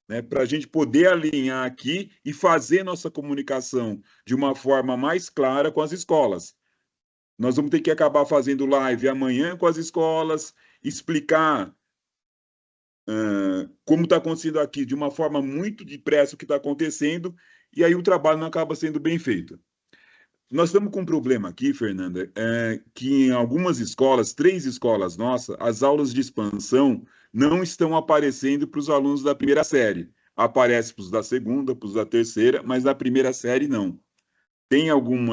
né, para a gente poder alinhar aqui e fazer nossa comunicação de uma forma mais clara com as escolas. Nós vamos ter que acabar fazendo live amanhã com as escolas, explicar como está acontecendo aqui, de uma forma muito depressa o que está acontecendo, e aí o trabalho não acaba sendo bem feito. Nós estamos com um problema aqui, Fernanda, que em algumas escolas, 3 escolas nossas, as aulas de expansão não estão aparecendo para os alunos da primeira série. Aparece para os da segunda, para os da terceira, mas na primeira série não. Tem algum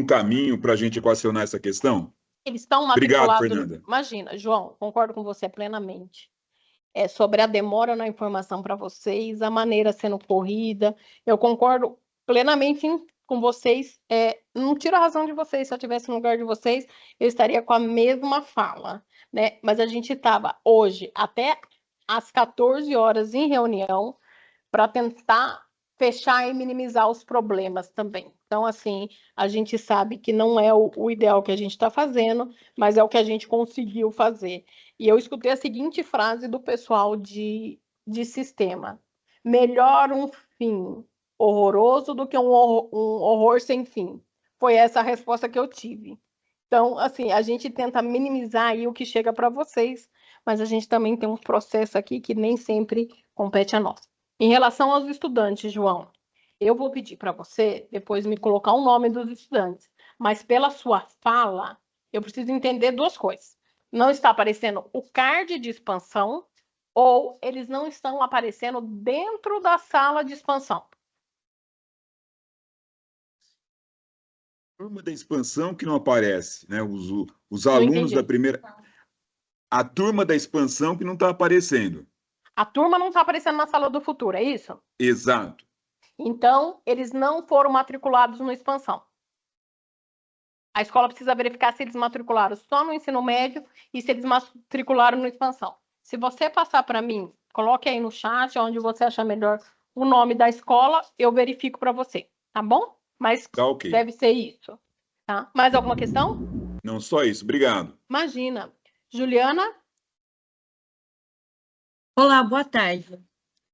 caminho para a gente equacionar essa questão? Eles estão matriculados... Obrigado, Fernanda. Imagina, João, concordo com você plenamente. sobre a demora na informação para vocês, a maneira sendo corrida. Eu concordo plenamente com vocês. Não tiro a razão de vocês. Se eu estivesse no lugar de vocês, eu estaria com a mesma fala, né? Mas a gente estava hoje até às 14 horas em reunião para tentar fechar e minimizar os problemas também. Então, assim, a gente sabe que não é o ideal que a gente está fazendo, mas é o que a gente conseguiu fazer. E eu escutei a seguinte frase do pessoal de sistema: melhor um fim horroroso do que um horror sem fim. Foi essa a resposta que eu tive. Então, assim, a gente tenta minimizar aí o que chega para vocês, mas a gente também tem um processo aqui que nem sempre compete a nós. Em relação aos estudantes, João, eu vou pedir para você depois me colocar o nome dos estudantes, mas pela sua fala, eu preciso entender duas coisas. Não está aparecendo o card de expansão ou eles não estão aparecendo dentro da sala de expansão? Turma da expansão que não aparece, né? Os alunos da primeira... A turma da expansão que não está aparecendo. A turma não está aparecendo na sala do futuro, é isso? Exato. Então, eles não foram matriculados no expansão. A escola precisa verificar se eles matricularam só no ensino médio e se eles matricularam no expansão. Se você passar para mim, coloque aí no chat onde você achar melhor o nome da escola, eu verifico para você, tá bom? Mas tá, okay. Deve ser isso. Tá? Mais alguma questão? Não, só isso. Obrigado. Imagina. Juliana? Olá, boa tarde.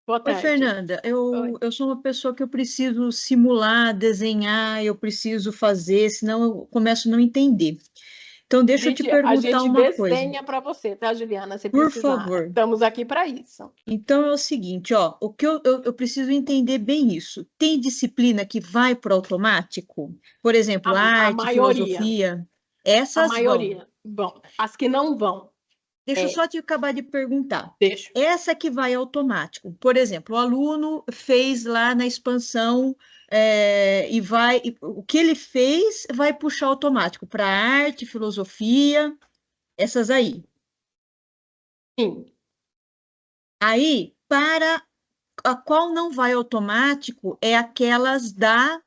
Boa tarde. Oi, Fernanda. Eu sou uma pessoa que eu preciso simular, desenhar, eu preciso fazer, senão eu começo a não entender. Então, deixa eu te perguntar uma coisa. A gente desenha para você, tá, Juliana? Se Por precisar. favor. Estamos aqui para isso. Então, é o seguinte, ó, o que eu preciso entender bem isso. Tem disciplina que vai para o automático? Por exemplo, arte, filosofia? Essas a maioria vão. As que não vão. Deixa eu só te acabar de perguntar. Deixa. Essa que vai automático. Por exemplo, o aluno fez lá na expansão o que ele fez vai puxar automático para arte, filosofia, essas aí. Sim. Aí, para a qual não vai automático é aquelas da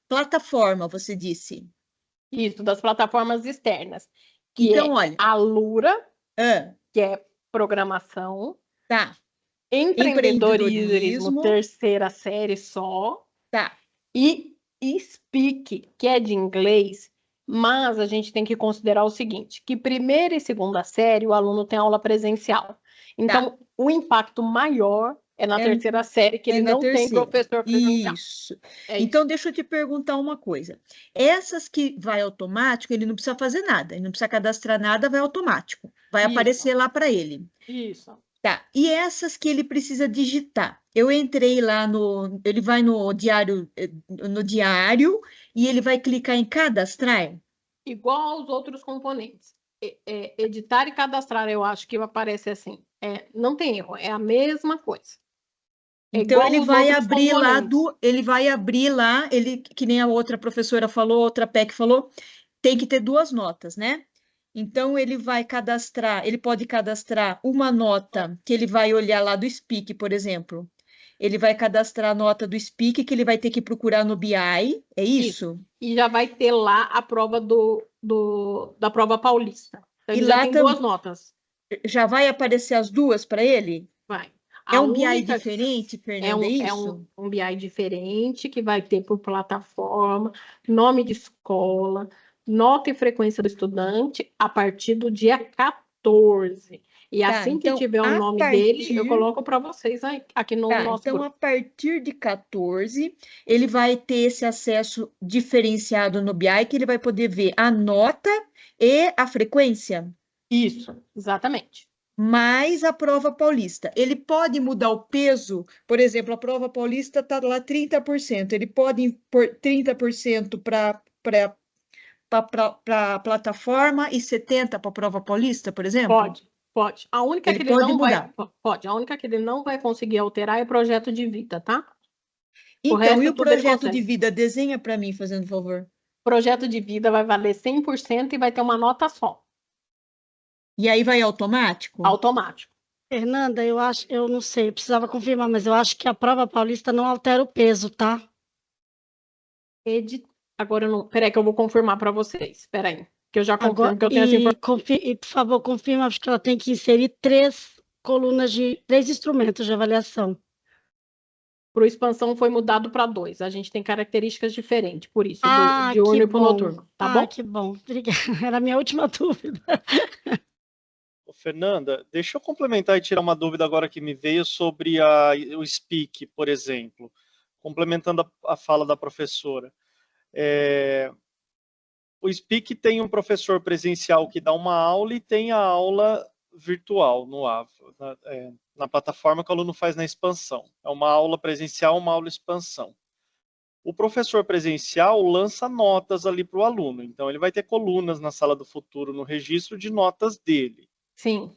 plataforma, você disse. Isso, das plataformas externas. Então, olha. A Lura, que é programação. Tá. Empreendedorismo, terceira série só. Tá. E Speak, que é de inglês, mas a gente tem que considerar o seguinte, que primeira e segunda série o aluno tem aula presencial. Então, o impacto maior é na terceira série, que ele não tem professor presencial. Isso. Então, deixa eu te perguntar uma coisa. Essas que vai automático, ele não precisa fazer nada, ele não precisa cadastrar nada, vai automático. Vai aparecer lá para ele. Isso. Tá. E essas que ele precisa digitar? Eu entrei lá ele vai no diário e ele vai clicar em cadastrar? Igual aos outros componentes. Editar e cadastrar, eu acho que aparece assim. Não tem erro, é a mesma coisa. Então ele vai abrir lá, que nem a outra professora falou, outra PEC falou, tem que ter 2 notas, né? Então ele vai cadastrar, ele pode cadastrar uma nota que ele vai olhar lá do Speak, por exemplo. Ele vai cadastrar a nota do Speak que ele vai ter que procurar no BI, é isso? E já vai ter lá a prova da prova paulista. Então, ele já tem 2 notas. Já vai aparecer as 2 para ele? Vai. É um BI diferente, Fernanda, é isso? É um BI diferente que vai ter por plataforma, nome de escola, nota e frequência do estudante a partir do dia 14. E assim que tiver o nome dele, eu coloco para vocês aqui no nosso então, grupo. a partir de 14, ele vai ter esse acesso diferenciado no BI, que ele vai poder ver a nota e a frequência? Isso, exatamente. Mais a prova paulista. Ele pode mudar o peso, por exemplo, a prova paulista está lá 30%, ele pode pôr 30% para a plataforma e 70% para a prova paulista, por exemplo? Pode. A única que ele não vai, a única que ele não vai conseguir alterar é o projeto de vida, tá? Então, e o projeto de vida? Desenha para mim, fazendo favor. Projeto de vida vai valer 100% e vai ter uma nota só. E aí vai automático? Automático. Fernanda, eu não sei, eu precisava confirmar, mas eu acho que a prova paulista não altera o peso, tá? Agora eu não. Peraí, que eu vou confirmar para vocês. Espera aí. Que eu já confirmo Agora, que eu tenho essa informação. e, por favor, confirma, acho que ela tem que inserir 3 instrumentos de avaliação. Para o expansão foi mudado para 2. A gente tem características diferentes, por isso, Ah, diurno que e pro bom. noturno. Tá bom? Que bom. Obrigada. Era a minha última dúvida. Ô, Fernanda, deixa eu complementar e tirar uma dúvida agora que me veio sobre o SPEAK, por exemplo, complementando a fala da professora. O SPEAK tem um professor presencial que dá uma aula e tem a aula virtual no AVA, na plataforma que o aluno faz na expansão. É uma aula presencial, uma aula expansão. O professor presencial lança notas ali para o aluno, então ele vai ter colunas na sala do futuro, no registro de notas dele. Sim.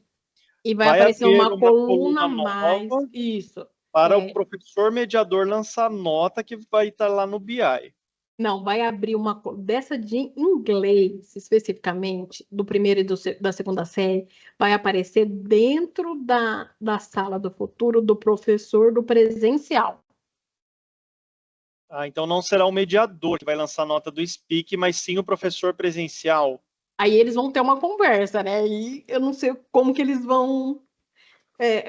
E vai aparecer uma coluna mais. nova Isso. Para o professor mediador lançar nota que vai estar lá no BI. Não, vai abrir uma dessa de inglês, especificamente, do primeiro e da segunda série, vai aparecer dentro da sala do futuro do professor do presencial. Então não será o mediador que vai lançar a nota do SPEAK, mas sim o professor presencial. Aí eles vão ter uma conversa, né? E eu não sei como que eles vão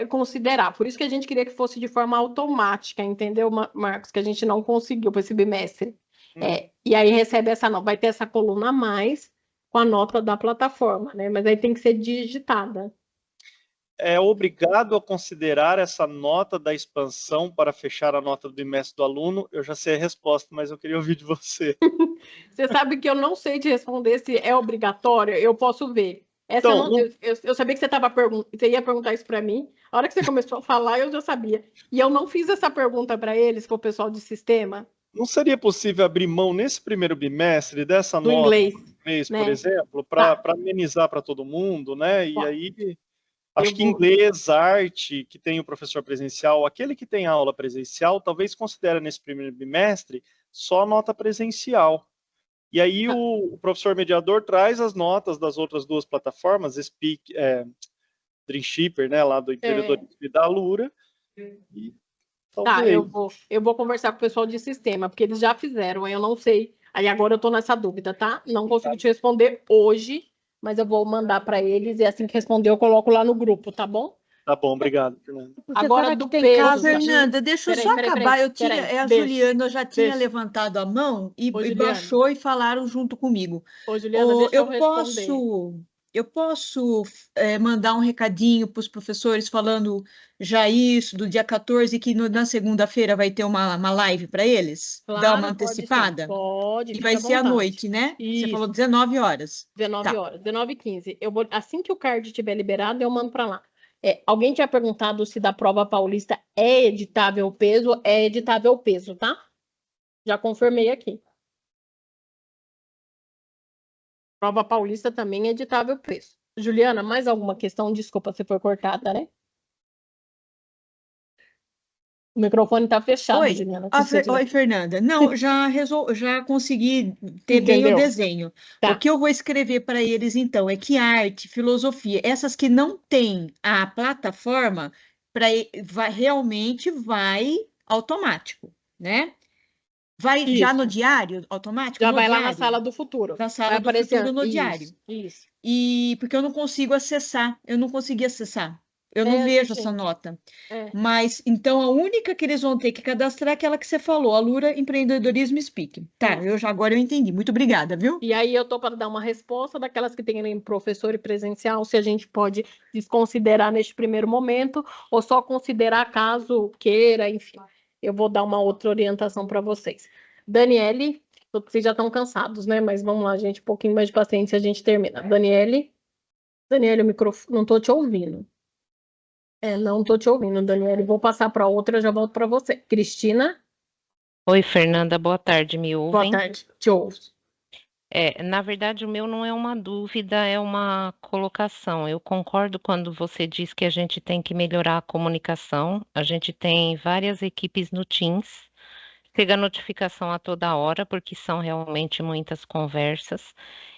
considerar. Por isso que a gente queria que fosse de forma automática, entendeu, Marcos? Que a gente não conseguiu para esse bimestre. E aí recebe vai ter essa coluna a mais com a nota da plataforma, né? Mas aí tem que ser digitada. É obrigado a considerar essa nota da expansão para fechar a nota do bimestre do aluno? Eu já sei a resposta, mas eu queria ouvir de você. Você sabe que eu não sei te responder se é obrigatório, eu posso ver. Eu sabia que você ia perguntar isso para mim. A hora que você começou a falar, eu já sabia. E eu não fiz essa pergunta para eles, para o pessoal de sistema. Não seria possível abrir mão nesse primeiro bimestre dessa nota inglês, né? Por exemplo, para amenizar para todo mundo, né? E aí, acho que inglês, arte, que tem o professor presencial, aquele que tem aula presencial, talvez considere nesse primeiro bimestre só a nota presencial. E aí o professor mediador traz as notas das outras duas plataformas, SPEAK, Dreamshipper, né, lá do empreendedorismo e da Alura. Eu vou conversar com o pessoal de sistema, porque eles já fizeram, eu não sei. Aí agora eu estou nessa dúvida, tá? Não consigo te responder hoje, mas eu vou mandar para eles e assim que responder eu coloco lá no grupo, tá bom? Tá bom, obrigado, Fernanda. Agora do peso... Fernanda, deixa eu só acabar. A Juliana já tinha levantado a mão e baixou e falaram junto comigo. Ô, Juliana, deixa eu responder. Eu posso mandar um recadinho para os professores falando já isso, do dia 14, que na segunda-feira vai ter uma live para eles? Claro, dar uma antecipada? Pode. E vai ser à noite, né? Isso. Você falou 19 horas. 19 horas, 19h15. Assim que o card estiver liberado, eu mando para lá. Alguém tinha perguntado se da prova paulista é editável o peso? É editável o peso, tá? Já confirmei aqui. Prova paulista também é editável o peso. Juliana, mais alguma questão? Desculpa, você foi cortada, né? O microfone está fechado, Oi. Juliana. Oi, Fernanda. Não, já consegui ter bem o desenho. Tá. O que eu vou escrever para eles, então, é que arte, filosofia, essas que não têm a plataforma, realmente vai automático, né? Vai já no diário automático? Já vai lá na sala do futuro. Na sala do futuro no diário. Isso. E porque eu não consigo acessar, eu não consegui acessar. Eu não vejo essa nota. Mas, então, a única que eles vão ter que cadastrar é aquela que você falou, Alura Empreendedorismo SPEAK. Tá, agora eu entendi. Muito obrigada, viu? E aí eu estou para dar uma resposta daquelas que tem professor e presencial, se a gente pode desconsiderar neste primeiro momento, ou só considerar caso queira, enfim. Eu vou dar uma outra orientação para vocês. Daniele, vocês já estão cansados, né? Mas vamos lá, gente, um pouquinho mais de paciência, a gente termina. Daniele, o microfone, não estou te ouvindo. Não estou te ouvindo, Daniela. Vou passar para outra, já volto para você. Cristina? Oi, Fernanda, boa tarde, me ouvem? Boa tarde, te ouço. Na verdade, o meu não é uma dúvida, é uma colocação. Eu concordo quando você diz que a gente tem que melhorar a comunicação. A gente tem várias equipes no Teams, chega notificação a toda hora, porque são realmente muitas conversas.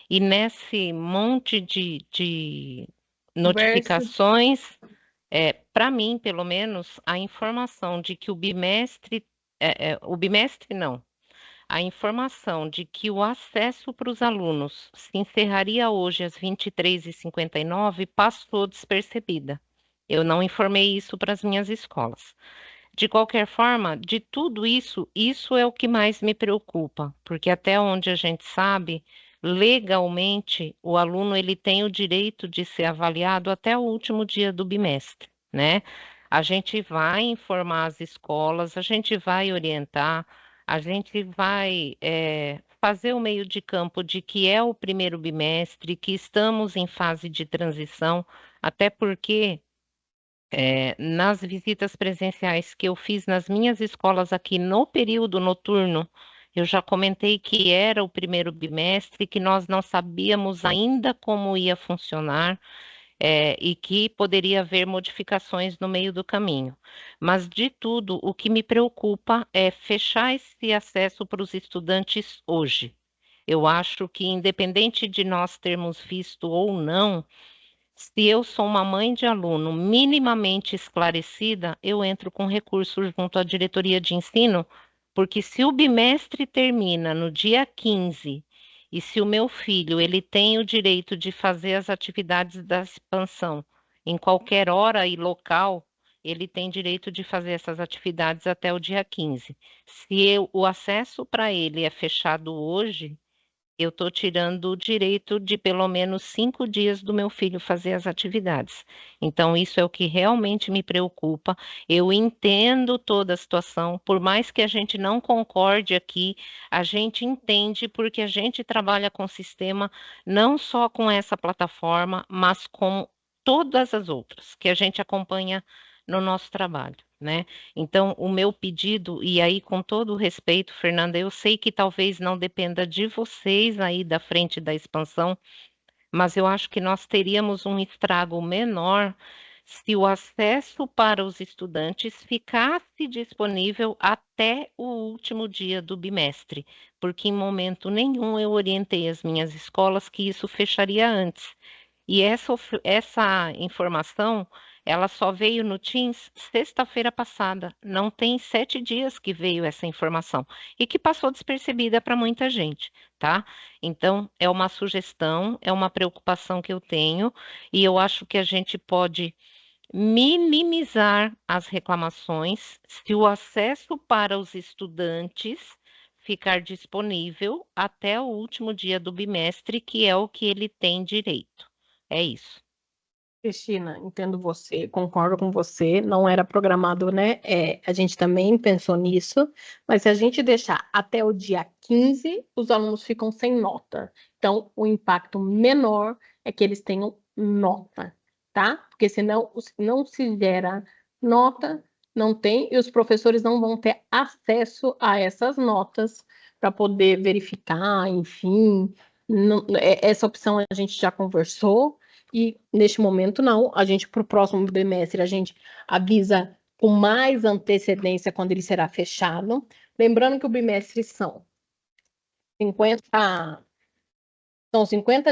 E nesse monte de notificações... Para mim, pelo menos, a informação de que o bimestre não, a informação de que o acesso para os alunos se encerraria hoje às 23h59 passou despercebida. Eu não informei isso para as minhas escolas. De qualquer forma, de tudo isso, isso é o que mais me preocupa, porque até onde a gente sabe, legalmente, o aluno ele tem o direito de ser avaliado até o último dia do bimestre, né? A gente vai informar as escolas, a gente vai orientar, a gente vai fazer o meio de campo de que é o primeiro bimestre, que estamos em fase de transição, até porque nas visitas presenciais que eu fiz nas minhas escolas aqui no período noturno, eu já comentei que era o primeiro bimestre, que nós não sabíamos ainda como ia funcionar, e que poderia haver modificações no meio do caminho. Mas, de tudo, o que me preocupa é fechar esse acesso para os estudantes hoje. Eu acho que, independente de nós termos visto ou não, se eu sou uma mãe de aluno minimamente esclarecida, eu entro com recurso junto à diretoria de ensino, porque se o bimestre termina no dia 15 e se o meu filho ele tem o direito de fazer as atividades da expansão em qualquer hora e local, ele tem direito de fazer essas atividades até o dia 15. O acesso para ele é fechado hoje, eu estou tirando o direito de pelo menos 5 dias do meu filho fazer as atividades. Então, isso é o que realmente me preocupa. Eu entendo toda a situação, por mais que a gente não concorde aqui, a gente entende porque a gente trabalha com o sistema, não só com essa plataforma, mas com todas as outras que a gente acompanha no nosso trabalho, né? Então, o meu pedido, e aí com todo o respeito, Fernanda, eu sei que talvez não dependa de vocês aí da frente da expansão, mas eu acho que nós teríamos um estrago menor se o acesso para os estudantes ficasse disponível até o último dia do bimestre, porque em momento nenhum eu orientei as minhas escolas que isso fecharia antes. E essa informação, ela só veio no Teams sexta-feira passada. Não tem 7 dias que veio essa informação e que passou despercebida para muita gente, tá? Então, é uma sugestão, é uma preocupação que eu tenho e eu acho que a gente pode minimizar as reclamações se o acesso para os estudantes ficar disponível até o último dia do bimestre, que é o que ele tem direito. É isso. Cristina, entendo você, concordo com você, não era programado, né? A gente também pensou nisso, mas se a gente deixar até o dia 15, os alunos ficam sem nota. Então, o impacto menor é que eles tenham nota, tá? Porque senão não se gera nota, não tem, e os professores não vão ter acesso a essas notas para poder verificar, enfim. Essa opção a gente já conversou. E neste momento não, a gente para o próximo bimestre a gente avisa com mais antecedência quando ele será fechado. Lembrando que o bimestre são 50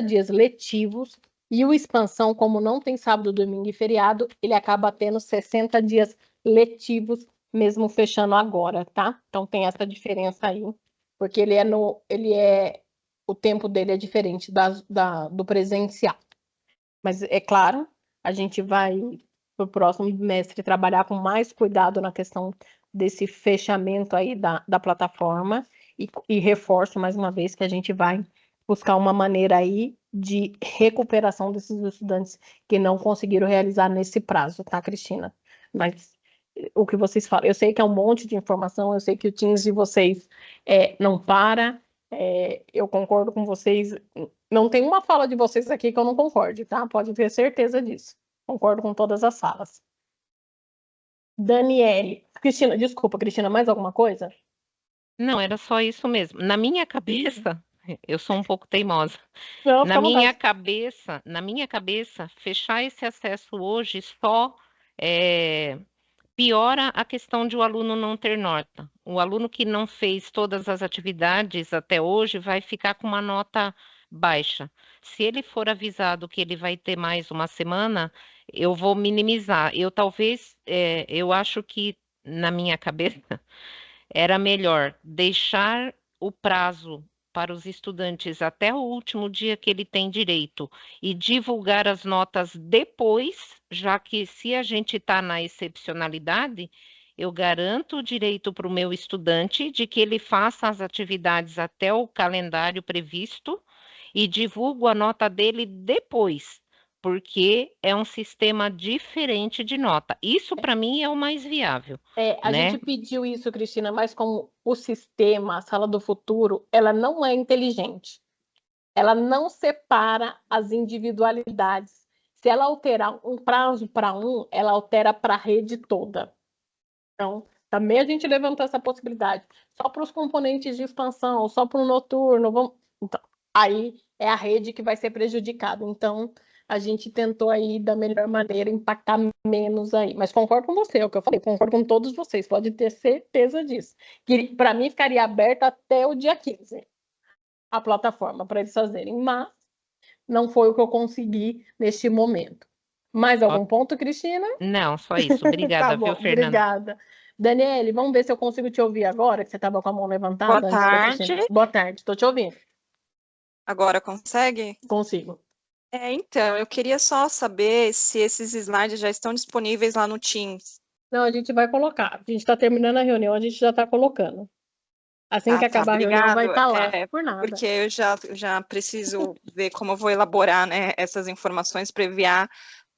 dias letivos e o expansão, como não tem sábado, domingo e feriado, ele acaba tendo 60 dias letivos, mesmo fechando agora, tá? Então tem essa diferença aí, porque o tempo dele é diferente do presencial. Mas, é claro, a gente vai, para o próximo bimestre, trabalhar com mais cuidado na questão desse fechamento aí da plataforma e reforço, mais uma vez, que a gente vai buscar uma maneira aí de recuperação desses estudantes que não conseguiram realizar nesse prazo, tá, Cristina? Mas o que vocês falam, eu sei que é um monte de informação, eu sei que o Teams de vocês não para, eu concordo com vocês. Não tem uma fala de vocês aqui que eu não concorde, tá? Pode ter certeza disso. Concordo com todas as falas. Daniele. Cristina, desculpa, Cristina, mais alguma coisa? Não, era só isso mesmo. Na minha cabeça, eu sou um pouco teimosa. Não, Na minha cabeça, fechar esse acesso hoje só piora a questão de o aluno não ter nota. O aluno que não fez todas as atividades até hoje vai ficar com uma nota baixa. Se ele for avisado que ele vai ter mais uma semana, eu vou minimizar. Eu talvez, eu acho que na minha cabeça era melhor deixar o prazo para os estudantes até o último dia que ele tem direito e divulgar as notas depois, já que se a gente está na excepcionalidade, eu garanto o direito para o meu estudante de que ele faça as atividades até o calendário previsto e divulgo a nota dele depois, porque é um sistema diferente de nota. Isso, para mim, é o mais viável, A né? gente pediu isso, Cristina, mas como o sistema, a sala do futuro, ela não é inteligente. Ela não separa as individualidades. Se ela alterar um prazo para um, ela altera para a rede toda. Então, também a gente levantou essa possibilidade. Só para os componentes de expansão, só para o noturno. Então, aí é a rede que vai ser prejudicada. Então, a gente tentou aí, da melhor maneira, impactar menos aí. Mas concordo com você, é o que eu falei, concordo com todos vocês, pode ter certeza disso. Que, para mim, ficaria aberta até o dia 15, a plataforma, para eles fazerem. Mas não foi o que eu consegui neste momento. Mais algum ponto, Cristina? Não, só isso. Obrigada, Tá bom, viu, Fernanda? obrigada. Daniele, vamos ver se eu consigo te ouvir agora, que você estava com a mão levantada. Boa antes da Cristina. tarde. Boa tarde, estou te ouvindo. Agora consegue? Consigo. Então, eu queria só saber se esses slides já estão disponíveis lá no Teams. Não, a gente vai colocar. A gente está terminando a reunião, a gente já está colocando. Assim que acabar a reunião, vai estar lá. Por nada. Porque eu já preciso ver como eu vou elaborar, né, essas informações para enviar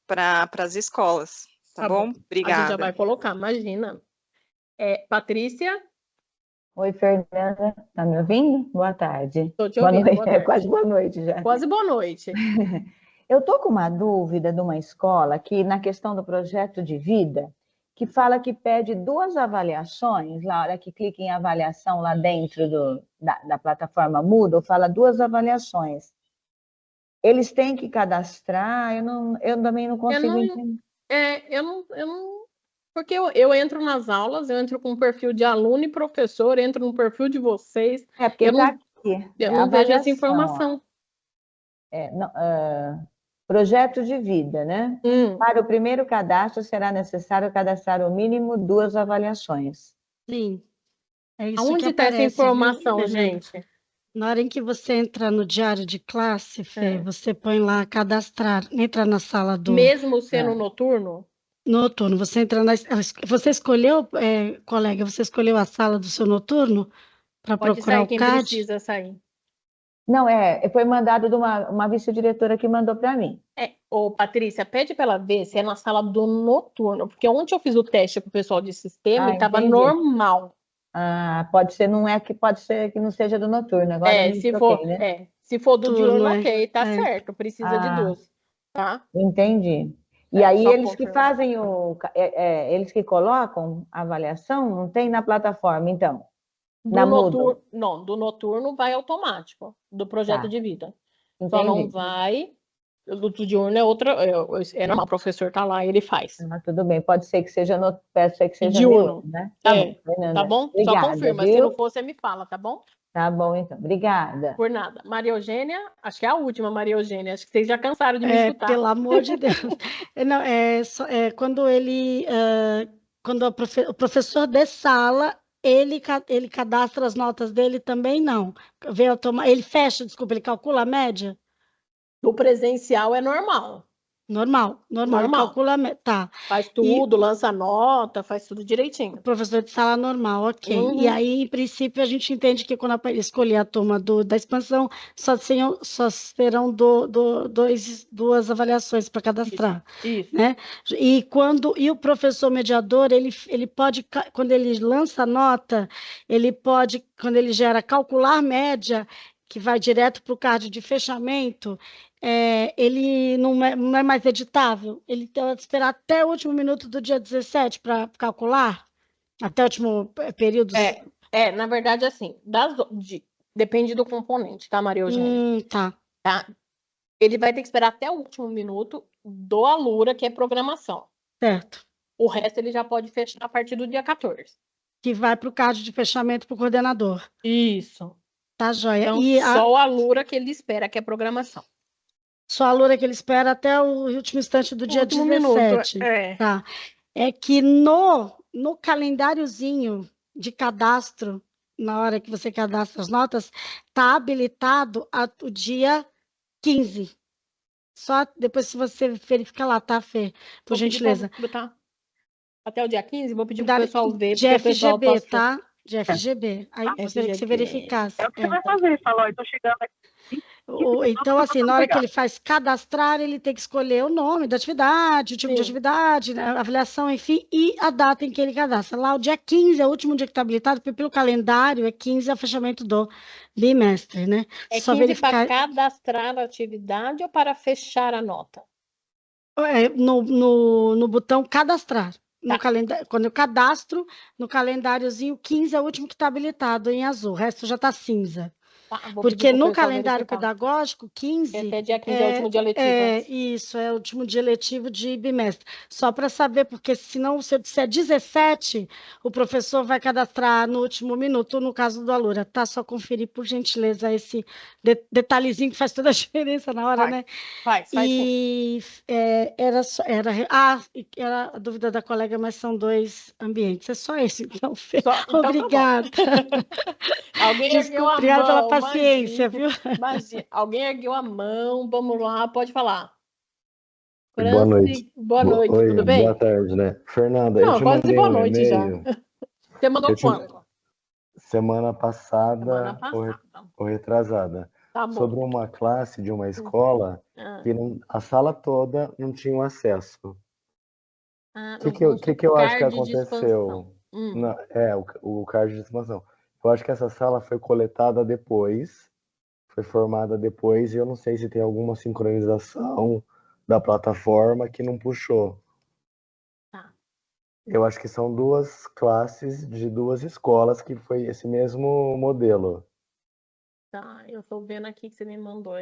para as escolas. Tá bom? A gente já Obrigada. vai colocar, imagina. Patrícia? Oi, Fernanda, tá me ouvindo? Boa tarde. Estou te Boa ouvindo, noite. boa tarde. Quase boa noite já. Quase boa noite. Eu estou com uma dúvida de uma escola que, na questão do projeto de vida, que fala que pede 2 avaliações, na hora que clica em avaliação lá dentro da plataforma Moodle, fala 2 avaliações. Eles têm que cadastrar, eu também não consigo entender. Eu não. Porque eu entro nas aulas, eu entro com o perfil de aluno e professor, entro no perfil de vocês. Porque eu tá não, aqui. eu não vejo essa Avaliação, informação. Projeto de vida, né? Para o primeiro cadastro, será necessário cadastrar o mínimo 2 avaliações. Sim. É isso Aonde que está essa aparece, viu, informação, Fernanda? gente? Na hora em que você entra no diário de classe, Fê, você põe lá cadastrar, entra na sala do Mesmo sendo noturno? noturno, você entra você escolheu, colega, você escolheu a sala do seu noturno para Pode procurar sair o quem CAD? precisa sair. Não, foi mandado de uma vice-diretora que mandou para mim. Ô, Patrícia, pede para ela ver se é na sala do noturno, porque ontem eu fiz o teste com o pessoal de sistema e estava Entendi. normal. Pode ser que não seja do noturno. Agora me toquei, né? Se for do Turno, diurno, ok, tá certo, precisa de 2, tá? Entendi. E aí só eles que confirmar. fazem eles que colocam a avaliação, não tem na plataforma, então? Do noturno, não, do noturno vai automático, do projeto de vida. Só não Entendi. vai, do diurno é outra, é normal, o professor tá lá, ele faz. Tudo bem, pode ser que seja diurno, neutro, né? bom, Fernanda. tá bom? Obrigada, Só confirma, viu? se não for, você me fala, tá bom? Tá bom, então. Obrigada. Por nada. Maria Eugênia, acho que é a última, Maria Eugênia, acho que vocês já cansaram de me escutar. Pelo amor de Deus. Não, quando ele, quando o professor de sala, ele cadastra as notas dele também, não. Ele fecha, desculpa, ele calcula a média? Do presencial é normal. Normal. Ele calcula a média, tá. Faz tudo, lança nota, faz tudo direitinho. Professor de sala normal, ok. E aí, em princípio, a gente entende que quando escolher a turma da expansão, só serão 2 avaliações para cadastrar. Isso. Né? E o professor mediador, ele pode, quando ele lança a nota, ele pode, quando ele gera calcular média, que vai direto para o card de fechamento, ele não é mais editável. Ele tem que esperar até o último minuto do dia 17 para calcular? Até o último período? Na verdade, assim, depende do componente, tá, Maria Eugênia? Tá. Ele vai ter que esperar até o último minuto do Alura, que é programação. Certo. O resto ele já pode fechar a partir do dia 14. Que vai para o card de fechamento para o coordenador. Isso. Tá, joia. Então, E só o Alura que ele espera, que é programação. Só a Loura que ele espera até o último instante do dia Último minuto, 17. Tá. É que no calendáriozinho de cadastro, na hora que você cadastra as notas, está habilitado o dia 15. Só depois, se você verificar lá, tá, Fê? Por Vou pedir gentileza. pra botar até o dia 15, vou pedir pro pessoal ver, De porque o pessoal FGB, passou. tá? De FGB. Aí gostaria que você verificasse. É o que você vai fazer, falou, estou chegando aqui. Então, assim, na hora que ele faz cadastrar, ele tem que escolher o nome da atividade, o tipo de atividade, né, a avaliação, enfim, e a data em que ele cadastra. Lá, o dia 15 é o último dia que está habilitado, porque pelo calendário é 15 é o fechamento do bimestre, né? É Só 15 verificar. para cadastrar a atividade ou para fechar a nota? No botão cadastrar. No calendário, quando eu cadastro, no calendáriozinho, 15 é o último que está habilitado em azul, o resto já está cinza. Vou Porque pedir pro no pessoal calendário verificar. pedagógico, 15 Até dia 15 é o último dia letivo. isso, é o último dia letivo de bimestre. Só para saber, porque senão, se eu disser 17, o professor vai cadastrar no último minuto, no caso do Alura, tá? Só conferir, por gentileza, esse detalhezinho que faz toda a diferença na hora, né? Faz E era a dúvida da colega, mas são 2 ambientes. É só esse, então, Fê. Então, Obrigada. Alguém ergueu a Obrigada pela mão, paciência, viu? Imagina. Alguém ergueu a mão, vamos lá, pode falar. Boa noite. Boa noite, Oi, tudo bem? boa tarde, né? Fernanda, eu Não, te quase mandei boa um noite já. e-mail. Você mandou Eu te- quando? Semana passada, Semana passada. ou retrasada, Tá bom. sobre uma classe de uma escola que a sala toda não tinha acesso. Ah, O que eu acho que card de aconteceu? expansão. O card de expansão. Eu acho que essa sala foi coletada depois, foi formada depois, e eu não sei se tem alguma sincronização da plataforma que não puxou. Tá. Eu acho que são 2 classes de 2 escolas que foi esse mesmo modelo. Tá, eu tô vendo aqui que você me mandou.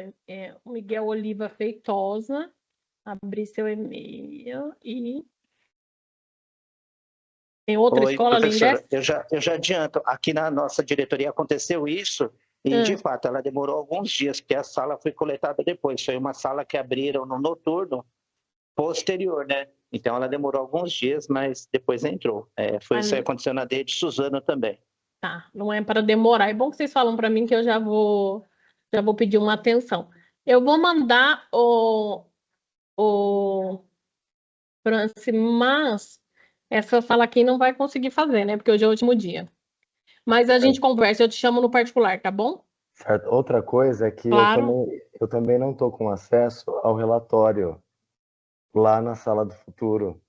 O Miguel Oliva Feitosa. Abri seu e-mail e. Tem outra Oi, escola além professora, dessa? eu já adianto, aqui na nossa diretoria aconteceu isso, e de fato ela demorou alguns dias, porque a sala foi coletada depois, foi uma sala que abriram no noturno posterior, né? Então ela demorou alguns dias, mas depois entrou. Foi isso que aconteceu na D de Suzano também. Tá, não é para demorar. É bom que vocês falam para mim que eu já vou pedir uma atenção. Eu vou mandar o Franci, mas essa sala aqui não vai conseguir fazer, né? Porque hoje é o último dia. Mas a gente conversa, eu te chamo no particular, tá bom? Certo. Outra coisa é que Claro. eu também não estou com acesso ao relatório lá na sala do futuro.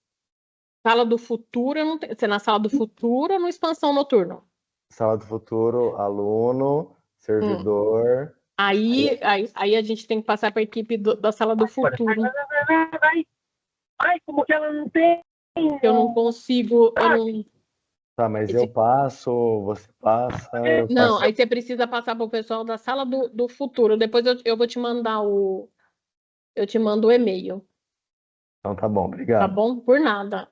Sala do futuro, eu não tenho. Você é na sala do futuro ou no expansão noturno? Sala do futuro, aluno, servidor. Aí a gente tem que passar para a equipe da sala do futuro. Ai, como que ela não tem? Eu não consigo. Tá, mas eu passo, você passa. Não, aí você precisa passar para o pessoal da sala do futuro. Depois eu vou te mandar eu te mando o e-mail. Então tá bom, obrigado. Tá bom? Por nada.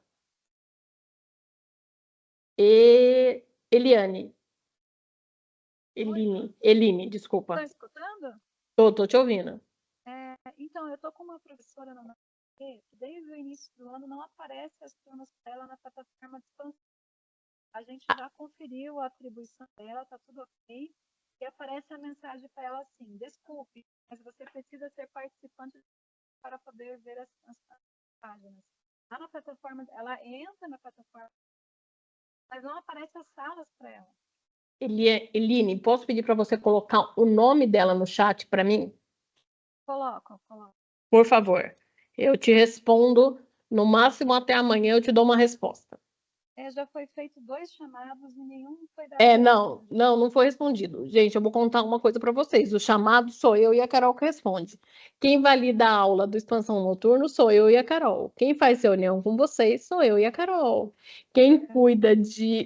Eline, desculpa. Tá escutando? Tô te ouvindo. Então, eu tô com uma professora na que desde o início do ano não aparece as turmas dela na plataforma de expansão. A gente já conferiu a atribuição dela, tá tudo ok. E aparece a mensagem para ela assim: desculpe, mas você precisa ser participante para poder ver as páginas. Lá na plataforma, ela entra na plataforma, mas não aparece as salas para ela. Eline, posso pedir para você colocar o nome dela no chat para mim? Coloco. Por favor. Eu te respondo, no máximo até amanhã eu te dou uma resposta. Já foi feito 2 chamados e nenhum foi dado. Não foi respondido. Gente, eu vou contar uma coisa para vocês. O chamado sou eu e a Carol que responde. Quem valida a aula do expansão noturno sou eu e a Carol. Quem faz reunião com vocês sou eu e a Carol. Quem cuida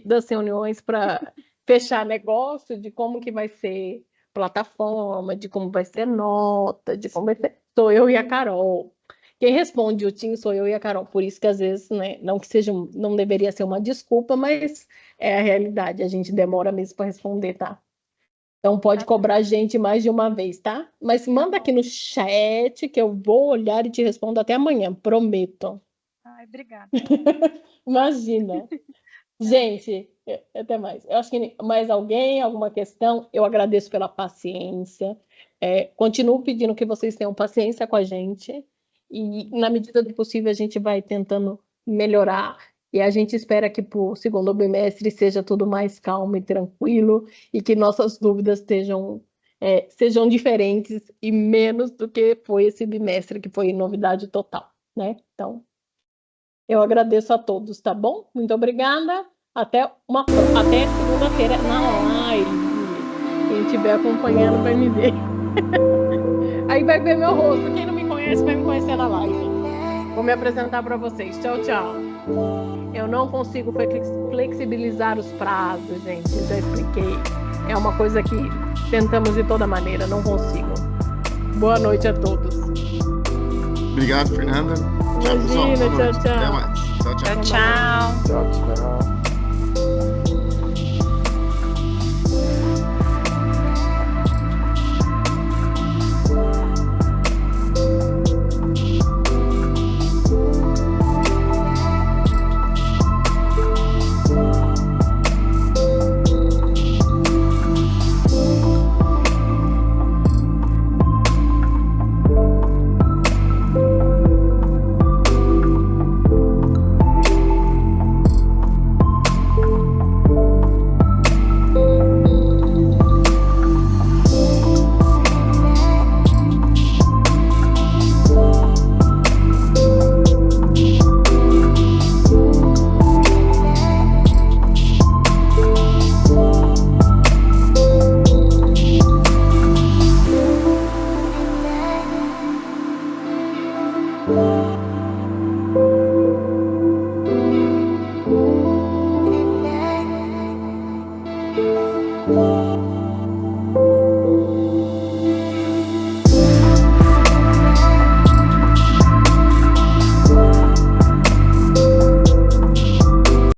das reuniões para fechar negócio, de como que vai ser plataforma, de como vai ser nota, de como vai ser, sou eu e a Carol. Quem responde o TIM sou eu e a Carol, por isso que às vezes, né, não deveria ser uma desculpa, mas é a realidade, a gente demora mesmo para responder, tá? Então pode cobrar a gente mais de uma vez, tá? Mas manda aqui no chat que eu vou olhar e te respondo até amanhã, prometo. Ai, obrigada. Imagina. Gente, até mais. Eu acho que mais alguém, alguma questão? Eu agradeço pela paciência. Continuo pedindo que vocês tenham paciência com a gente. E, na medida do possível, a gente vai tentando melhorar. E a gente espera que para o segundo bimestre seja tudo mais calmo e tranquilo. E que nossas dúvidas sejam diferentes e menos do que foi esse bimestre, que foi novidade total, né? Então, eu agradeço a todos, tá bom? Muito obrigada. Até segunda-feira na live. Quem estiver acompanhando vai me ver. Aí vai ver meu rosto. Quem não me conhece vai me conhecer na live. Vou me apresentar para vocês. Tchau, tchau. Eu não consigo flexibilizar os prazos, gente. Eu já expliquei. É uma coisa que tentamos de toda maneira. Não consigo. Boa noite a todos. Obrigado, Fernanda. Tchau, pessoal. Imagina, Boa noite. tchau, tchau. Até mais. Tchau, tchau. Tchau, tchau. Tchau, tchau. Música